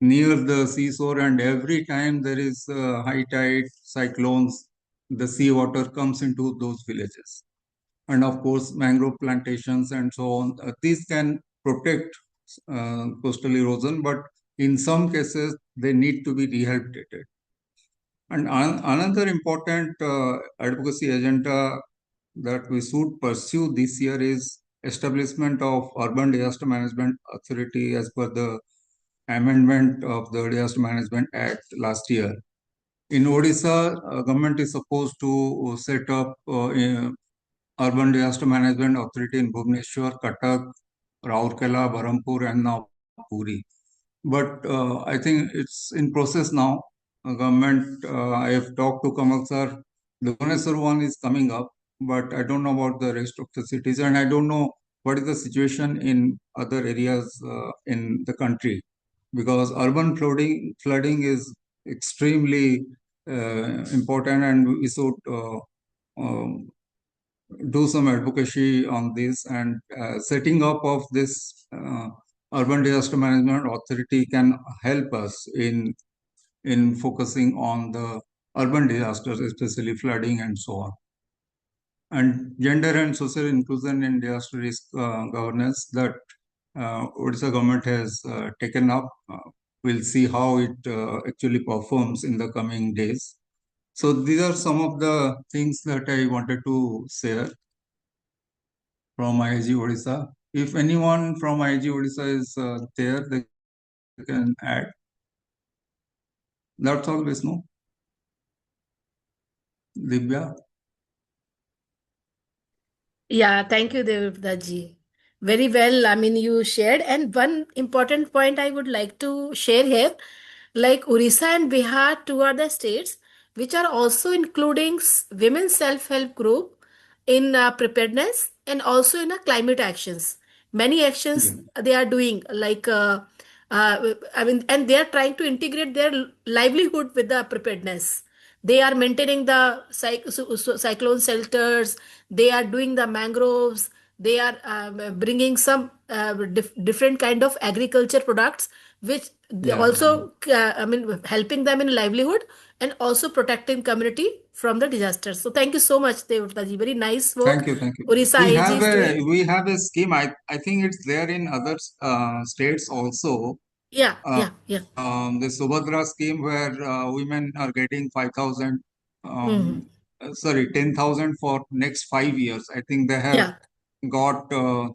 near the seashore, and every time there is high tide, cyclones, the sea water comes into those villages. And of course, mangrove plantations and so on. These can protect coastal erosion, but in some cases, they need to be rehabilitated. And another important advocacy agenda that we should pursue this year is establishment of urban disaster management authority as per the amendment of the Disaster Management Act last year. In Odisha, government is supposed to set up urban disaster management authority in Bhubaneswar, Cuttack, Rourkela, Berhampur, and now Puri. But I think it's in process now. Government, I have talked to Kamal sir. The Bhubaneswar one is coming up, but I don't know about the rest of the cities, and I don't know what is the situation in other areas in the country, because urban flooding is extremely important, and we should um, do some advocacy on this, and setting up of this urban disaster management authority can help us in focusing on the urban disasters, especially flooding and so on. And gender and social inclusion in disaster risk governance that Odisha government has taken up. We'll see how it actually performs in the coming days. So these are some of the things that I wanted to share from IAG Odisha. If anyone from IAG Odisha is there, they can add. That's all, Vishnu. Divya. Yeah, thank you, Devdaji. Very well. I mean, you shared. And one important point I would like to share here, like Orissa and Bihar, two are the states which are also including women self-help group in preparedness and also in climate actions. Many actions they are doing, like I mean, and they are trying to integrate their livelihood with the preparedness. They are maintaining the cyclone shelters. They are doing the mangroves. They are bringing some different kind of agriculture products, which they Yeah. also I mean, helping them in livelihood and also protecting community from the disasters. So thank you so much, Devdaji. Very nice work. Thank you, thank you. Orissa IAG is doing. We have a scheme. I think it's there in other states also. Yeah, yeah, yeah. The Subhadra scheme where women are getting 5,000, Mhm. 10,000 for next 5 years. I think they have Yeah, got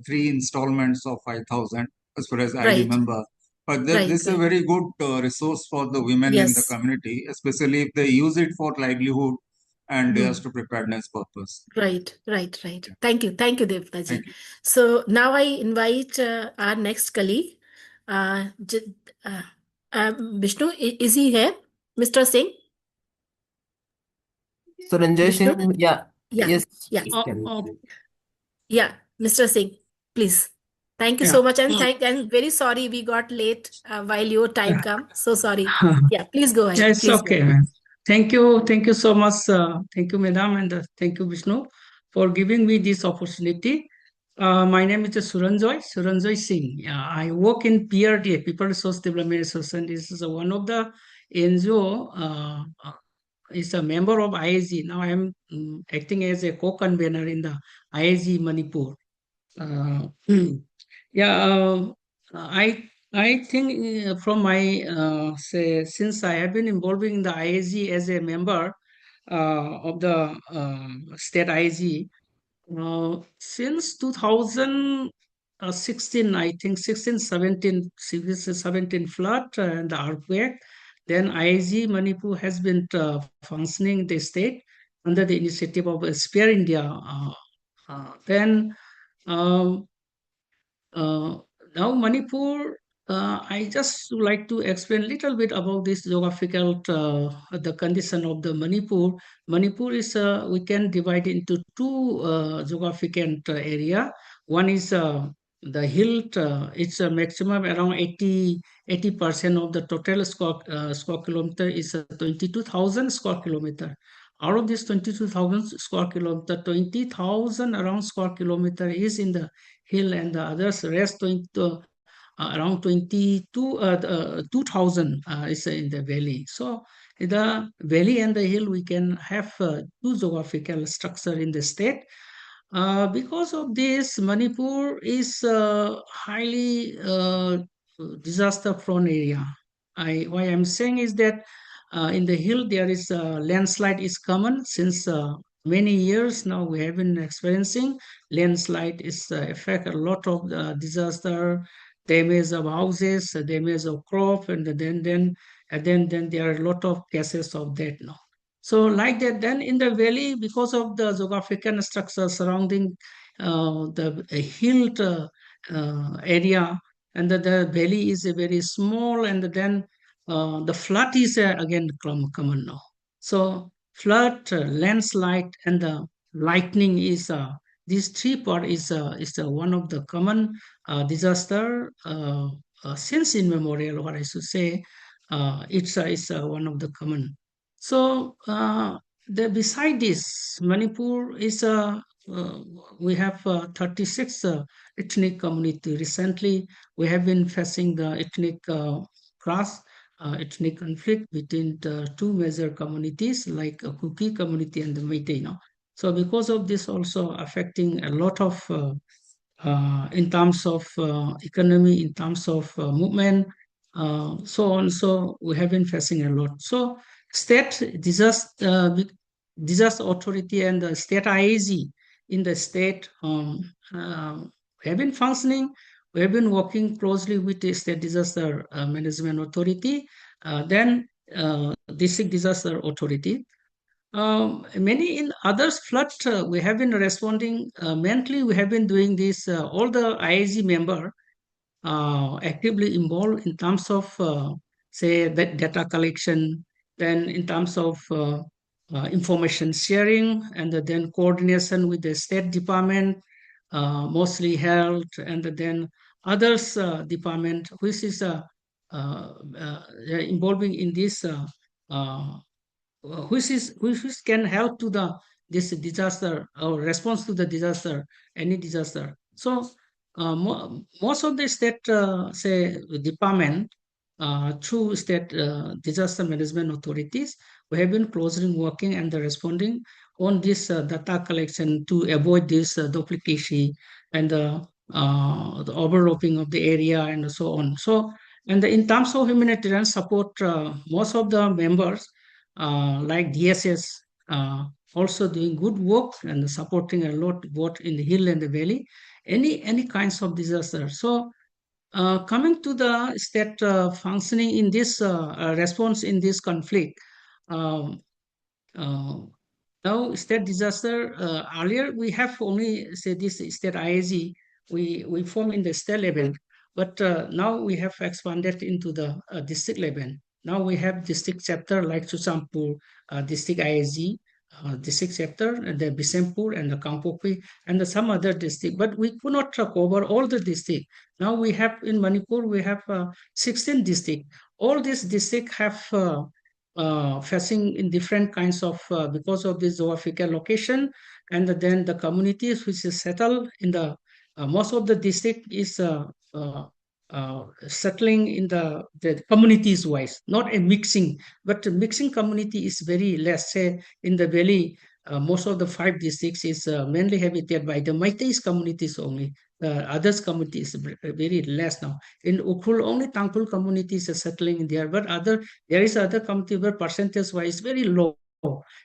3 installments of 5,000 as far as I right, remember. But right, this is a right. very good resource for the women in the Yes. community, especially if they use it for livelihood and Mm. disaster preparedness purpose. Right, right, right. Yeah. Thank you, Devdaji. Thank you. So now I invite our next colleague, uh, J- uh, Vishnu. Is he here, Mr. Singh? So Ranjay Vishnu? Singh, yeah, Yeah, yes, yeah, yes, can you yeah. Mr. Singh, please. Thank you Yeah. so much, and and very sorry we got late while your time come. So sorry. Yeah, please go Yeah, ahead. it's Please go okay, ahead. man. Thank you so much. Thank you, Madam, and thank you, Vishnu, for giving me this opportunity. My name is Suranjoy Singh. I work in PRDA, People Resource Development Association. This is one of the NGO is a member of IAG. Now I am acting as a co-convener in the IAG Manipur. Yeah, I think from my say, since I have been involving the IAG as a member of the state IAG since 2016, I think 16, 17 flood and the earthquake. Then IAG Manipur has been functioning the state under the initiative of Spare India. Then um, uh, now Manipur, I just would like to explain a little bit about this geographical, the condition of the Manipur. Manipur is, we can divide into two geographical area. One is the hill, it's a maximum around 80% of the total square kilometer is 22,000 square kilometer. Out of this 22,000 square kilometer, 20,000 around square kilometer is in the hill, and the others rest 20, around 2,000 is in the valley. So the valley and the hill, we can have two geographical structure in the state. Because of this, Manipur is highly disaster prone area. Why I'm saying is that in the hill there is landslide is common since many years now. We have been experiencing landslide is affect a lot of disaster, damage of houses, damage of crop, and then there are a lot of cases of that now. So like that, then in the valley, because of the geographical structure surrounding the hill area, and the valley is a very small, and then the flood is again common now. So flood, landslide, and the lightning is these three part is one of the common disaster since immemorial. What I should say, it's one of the common. So beside this, Manipur is we have 36 ethnic community. Recently, we have been facing the ethnic class, ethnic conflict between the two major communities, like a Kuki community and the Meitei. No? So because of this, also affecting a lot of in terms of economy, in terms of movement, so on. So we have been facing a lot. So state disaster authority and the state IAG in the state have been functioning. We have been working closely with the state disaster management authority, then district disaster authority. Many in others flood, we have been responding. Mainly, we have been doing this. All the IAG member actively involved in terms of, say, that data collection, then in terms of information sharing, and then coordination with the State Department, mostly health, and then others department, which is involving in this which can help to the this disaster or response to the disaster, any disaster. So most of the state say department through state disaster management authorities, we have been closely working and responding on this data collection to avoid this duplication and the overlapping of the area and so on. So, and in terms of humanitarian support, most of the members like DSS also doing good work and supporting a lot both in the hill and the valley, any kinds of disaster. So coming to the state functioning in this response in this conflict, um, uh, now state disaster, earlier we have only say this state IAG, we form in the state level, but now we have expanded into the district level. Now we have district chapter like Susampur, district IAG, district chapter, and the Bisempur and the Kangpokpi and some other district, but we could not cover all the district. Now we have in Manipur, we have 16 district. All these districts have facing in different kinds of because of this geographical location, and then the communities which is settled in the most of the district is settling in the communities wise, not a mixing, but the mixing community is very less. Say in the valley, most of the 5 districts is mainly habited by the Meiteis communities only. Others communities very less now. In Ukhrul, only Tangkhul communities are settling in there, but there is other community where percentage wise very low.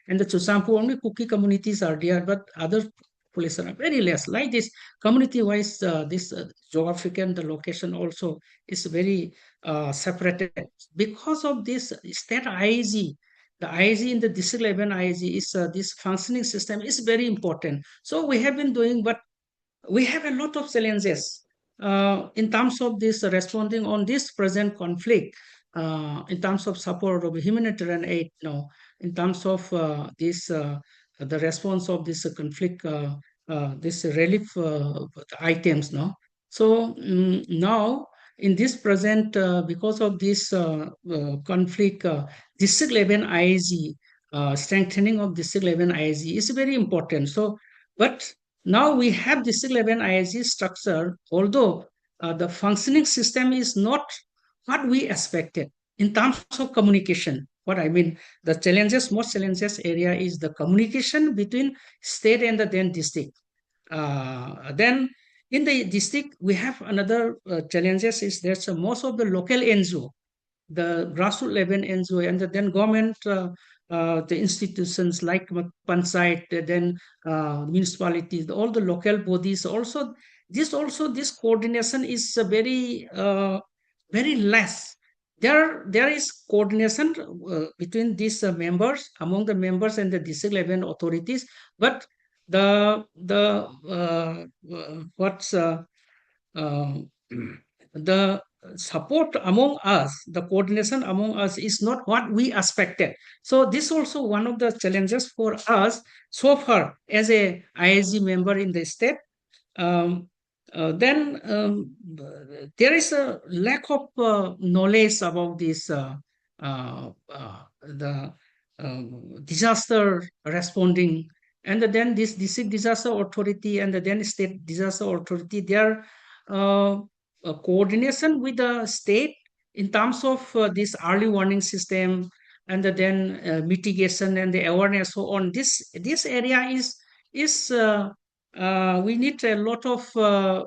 And the Chusampu only Kuki communities are there, but other population are very less. Like this community wise, this geographical the location also is very separated. Because of this state IAG, the IAG in the district level IAG is this functioning system is very important. So we have been doing, but we have a lot of challenges in terms of this responding on this present conflict, in terms of support of humanitarian aid, in terms of this the response of this conflict, this relief items, no. So now in this present, because of this conflict, district level IAG, strengthening of district level IAG is very important. So, but now we have district level IAG structure, although the functioning system is not what we expected in terms of communication. What I mean, the challenges, most challenges area is the communication between state and the then district. Then in the district, we have another challenges is there's most of the local NGO, the grassroots level NGO, and then government, the institutions like Panchayat, then municipalities, all the local bodies. Also, this coordination is very less. There is coordination between these members, among the members and the district level authorities, but what's the support among us, the coordination among us is not what we expected. So this also one of the challenges for us so far as a IAG member in the state. Then there is a lack of knowledge about this the disaster responding, and then this district disaster authority and then state disaster authority, their coordination with the state in terms of this early warning system and then mitigation and the awareness. So on this area is we need a lot of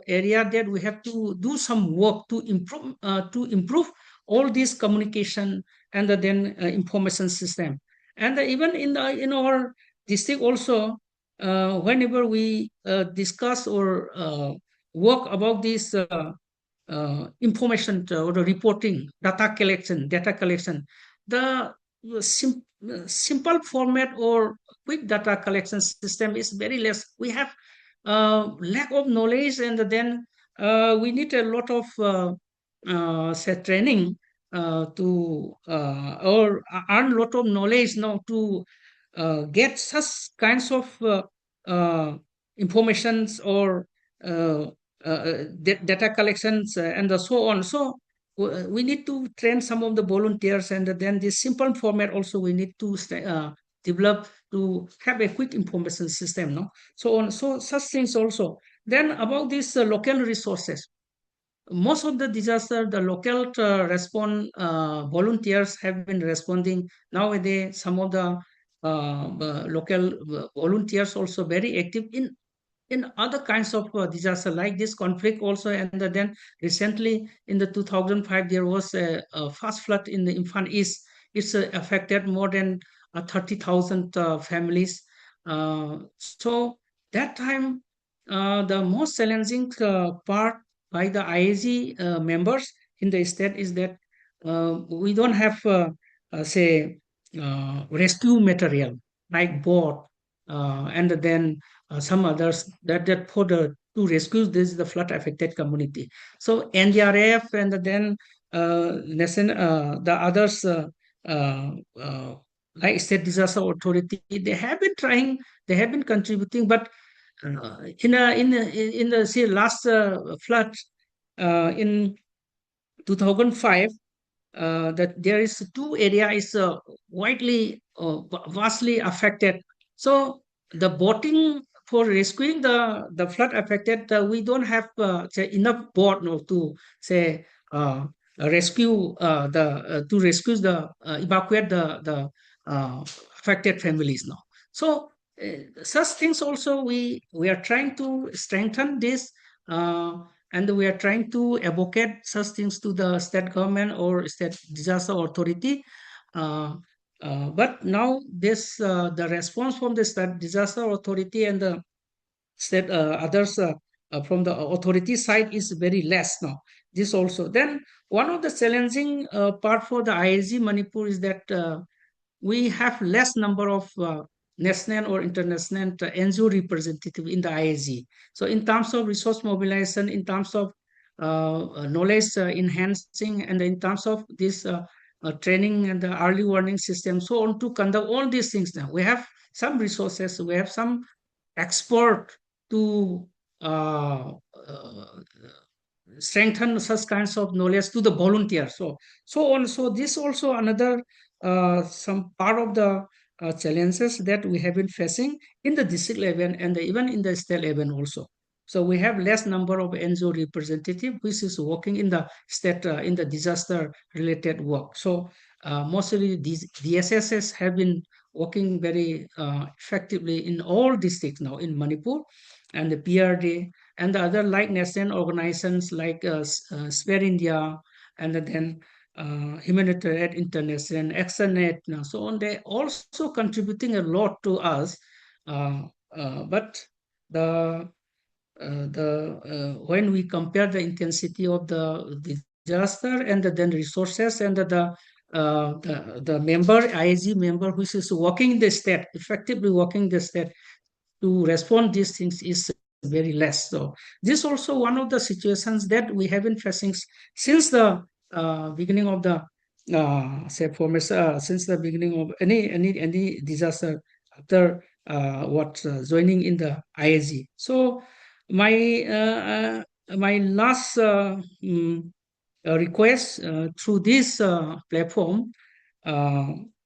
area that we have to do some work to improve all this communication and then information system. And even in our district also, whenever we discuss or work about this information or the reporting, data collection, the simple format or quick data collection system is very less. We have lack of knowledge, and then we need a lot of say training to or earn a lot of knowledge now to get such kinds of informations or data collections and so on. So we need to train some of the volunteers, and then this simple format also we need to develop to have a quick information system, no. So on, so such things also. Then about these local resources, most of the disaster, the local respond volunteers have been responding nowadays. Some of the local volunteers also very active in other kinds of disaster like this conflict also. And then recently in the 2005 there was a fast flood in the Imphal East. It's affected more than 30,000 families. So that time the most challenging part by the IAG members in the state is that we don't have say rescue material like boat and then some others that for the to rescue this the flood affected community. So NDRF and then the others like state disaster authority, they have been trying, they have been contributing, but in the say last flood in 2005, that there is two areas widely vastly affected. So the boating for rescuing the flood affected, we don't have say enough board no, to say rescue to rescue the evacuate the affected families now. So such things also we are trying to strengthen this, and we are trying to advocate such things to the state government or state disaster authority. Uh, but now this the response from the state disaster authority and the state others from the authority side is very less now. This also. Then one of the challenging part for the IAG Manipur is that we have less number of national or international NGO representative in the IAG. So in terms of resource mobilization, in terms of knowledge enhancing, and in terms of this training and the early warning system, so on, to conduct all these things now. We have some resources, we have some expert to strengthen such kinds of knowledge to the volunteers. So on. So this also another some part of the challenges that we have been facing in the district level and even in the state level also. So we have less number of NGO representative which is working in the state in the disaster related work. So mostly these DSSS have been working very effectively in all districts now in Manipur, and the PRD and the other like national organizations like Spare India, and then Humanitarian International, Exanet, and so on. They also contributing a lot to us, but the when we compare the intensity of the disaster and then resources and the member IAG member which is working the state effectively working the state to respond these things is very less. So this is also one of the situations that we have been facing since the beginning of the say formation since the beginning of any disaster after joining in the IAG. So my my last request through this platform,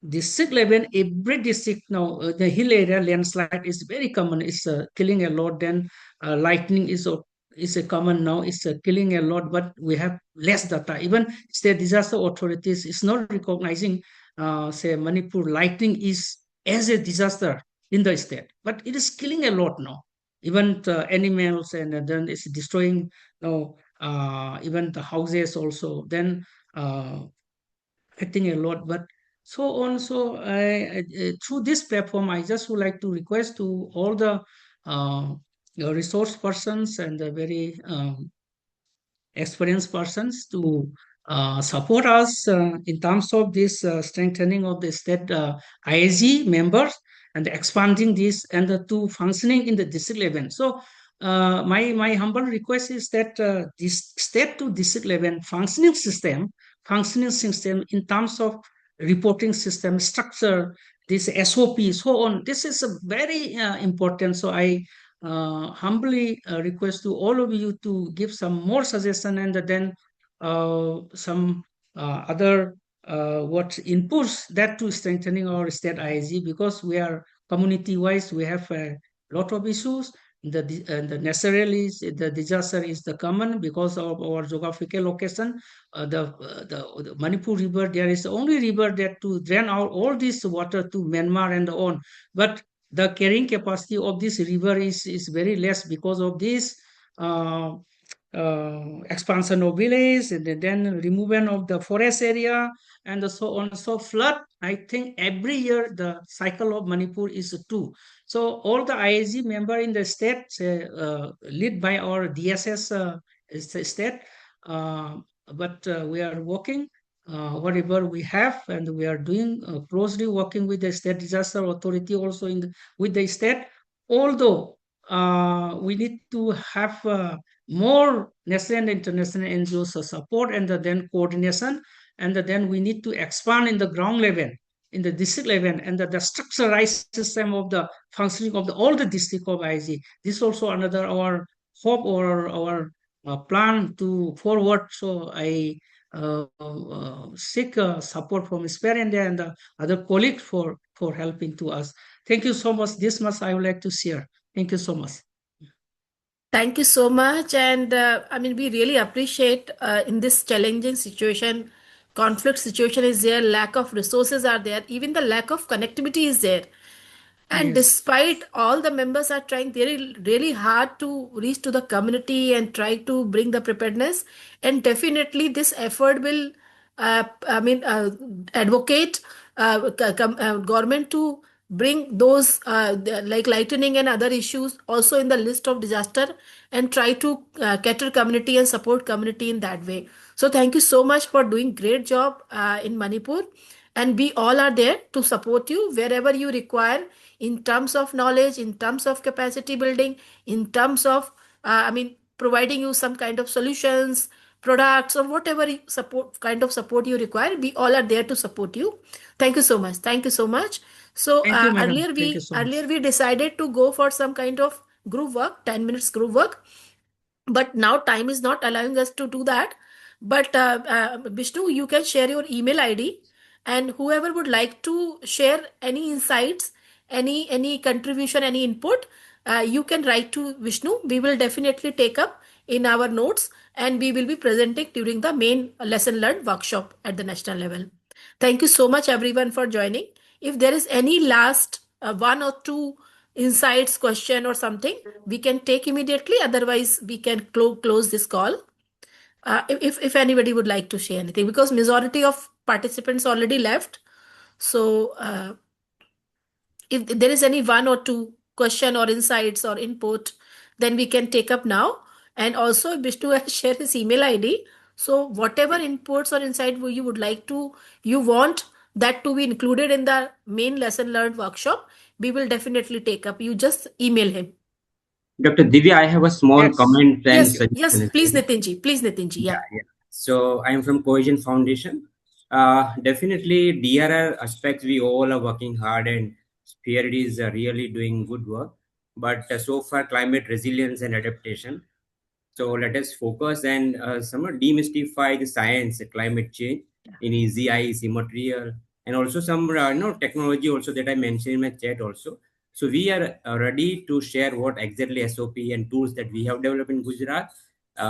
district level, every district now, the hill area landslide is very common. It's killing a lot. Then lightning is a common now. It's killing a lot, but we have less data. Even state disaster authorities is not recognizing, say Manipur lightning is as a disaster in the state, but it is killing a lot now. Even the animals, and then it's destroying even the houses also. Then affecting a lot, but so on. So through this platform, I just would like to request to all the resource persons and the very experienced persons to support us in terms of this strengthening of the state IAG members and expanding this and the two functioning in the district level. So my humble request is that this state to district level functioning system in terms of reporting system structure, this SOP, so on. This is a very important. So I humbly request to all of you to give some more suggestion and then some other what inputs that to strengthening our state IAG, because we are community wise, we have a lot of issues. The necessarily the disaster is the common because of our geographical location. The Manipur River, there is only river that to drain out all this water to Myanmar and on, but the carrying capacity of this river is very less because of this expansion of village and then removal of the forest area and so on. So flood, I think every year the cycle of Manipur is two. So all the IAG member in the state, led by our DSS state, but we are working whatever we have, and we are doing closely working with the state disaster authority also with the state. Although we need to have more national and international NGOs support and then coordination, and then we need to expand in the ground level, in the district level, and the structurized system of the functioning of all the district of IAG. This is also another our hope or our plan to forward. So I seek support from Spare India and the other colleagues for helping to us. Thank you so much. This much I would like to share. Thank you so much. Thank you so much. And I mean, we really appreciate in this challenging situation, conflict situation is there, lack of resources are there, even the lack of connectivity is there. And Yes. despite all the members are trying really, really hard to reach to the community and try to bring the preparedness, and definitely this effort will, I mean, advocate government to bring those like lightning and other issues also in the list of disaster and try to cater community and support community in that way. So thank you so much for doing great job in Manipur, and we all are there to support you wherever you require in terms of knowledge, in terms of capacity building, in terms of I mean providing you some kind of solutions, products, or whatever support kind of support you require. We all are there to support you. Thank you so much. Thank you so much. So Thank you, madam. Thank you so much. earlier we decided to go for some kind of group work, 10 minutes group work, but now time is not allowing us to do that. But Vishnu, you can share your email ID, and whoever would like to share any insights, any contribution, any input, you can write to Vishnu. We will definitely take up in our notes, and we will be presenting during the main lesson learned workshop at the national level. Thank you so much everyone for joining. If there is any last one or two insights, question or something, we can take immediately. Otherwise, we can close this call. If anybody would like to share anything, because majority of participants already left. So if there is any one or two question or insights or input, then we can take up now. And also, Vishnu has shared his email ID. So whatever inputs or insight you would like to, you want that to be included in the main lesson learned workshop, we will definitely take up. You just email him. Dr. Divya, I have a small Yes. comment and Yes, suggestion. please, Nitinji. Please, Nitinji. Yeah, Yeah. yeah. So I am from Cohesion Foundation. Definitely, DRR aspects, we all are working hard, and Spirit is really doing good work. But so far, climate resilience and adaptation. So let us focus and somewhat demystify the science, climate change in easy eyes, immaterial, and also some technology also that I mentioned in my chat also. So we are ready to share what exactly SOP and tools that we have developed in Gujarat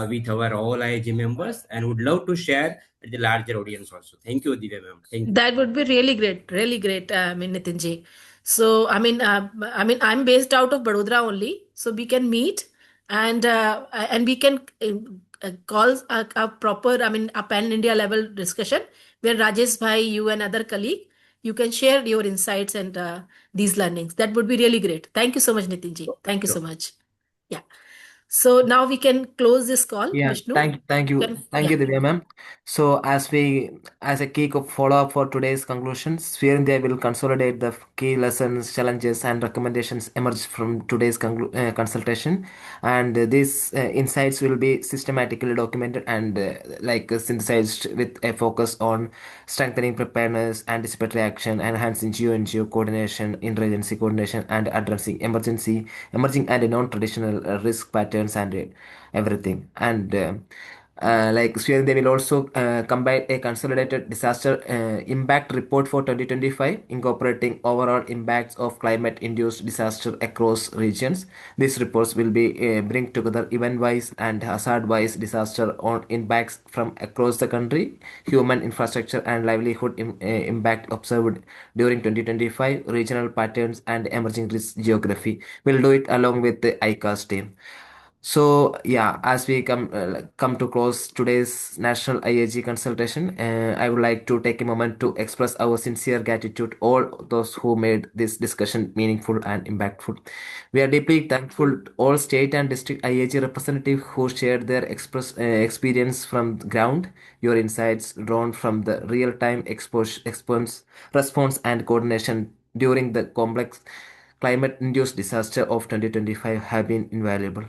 with our all IAG members, and would love to share with the larger audience also. Thank you, Divya ma'am. Thank you. That would be really great, really great. I mean, Nitinji. So, I'm based out of Vadodara only, so we can meet and we can call a proper, I mean, a pan India level discussion where Rajesh Bhai, you and other colleague, you can share your insights and these learnings. That would be really great. Thank you so much, Nitinji. Thank you so Sure. much. Yeah. So now we can close this call, Yeah, Vishnu. thank you, Divya ma'am. So as a key follow-up for today's conclusions, Sphere India will consolidate the key lessons, challenges, and recommendations emerged from today's consultation, and these insights will be systematically documented and synthesized with a focus on strengthening preparedness, anticipatory action, enhancing geo-NGO coordination, interagency coordination, and addressing emerging and non-traditional risk patterns and everything. And Sweden, they will also combine a consolidated disaster impact report for 2025, incorporating overall impacts of climate-induced disaster across regions. These reports will be bring together event-wise and hazard-wise disaster on impacts from across the country, human infrastructure and livelihood impact observed during 2025, regional patterns and emerging risk geography. We'll do it along with the ICARS team. So yeah, as we come to close today's National IAG consultation, I would like to take a moment to express our sincere gratitude to all those who made this discussion meaningful and impactful. We are deeply thankful to all state and district IAG representatives who shared their experience from the ground. Your insights drawn from the real-time response and coordination during the complex climate-induced disaster of 2025 have been invaluable.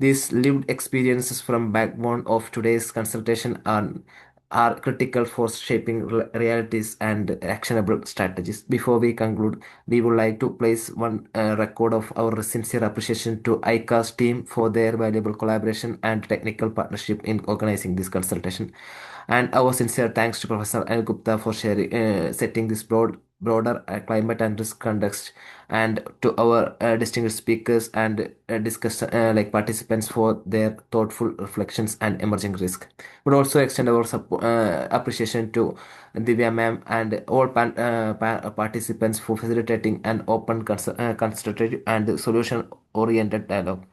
These lived experiences from backbone of today's consultation are critical for shaping realities and actionable strategies. Before we conclude, we would like to place one record of our sincere appreciation to ICAS team for their valuable collaboration and technical partnership in organizing this consultation. And our sincere thanks to Professor Anil Gupta for setting this broader climate and risk context, and to our distinguished speakers and participants for their thoughtful reflections and emerging risk. Would also extend our appreciation to Divya ma'am and all participants for facilitating an open, constructive, and solution-oriented dialogue.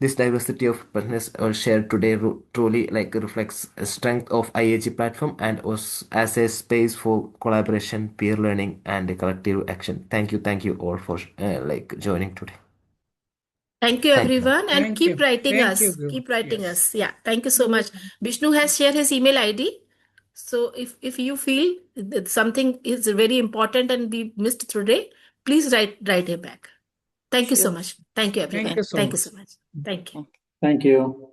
This diversity of partners shared today truly reflects the strength of IAG platform and was as a space for collaboration, peer learning, and collective action. Thank you all for joining today. Thank you, Thank you. everyone, and Thank keep you. writing Thank us. you, Guru. Keep writing Yes. us. Yeah, thank you so much. Vishnu has shared his email ID. So if you feel that something is very important and we missed today, please write him back. Thank you so Sure. much. Thank you, everyone. Thank you so Thank you much. so much. Thank you. Thank you.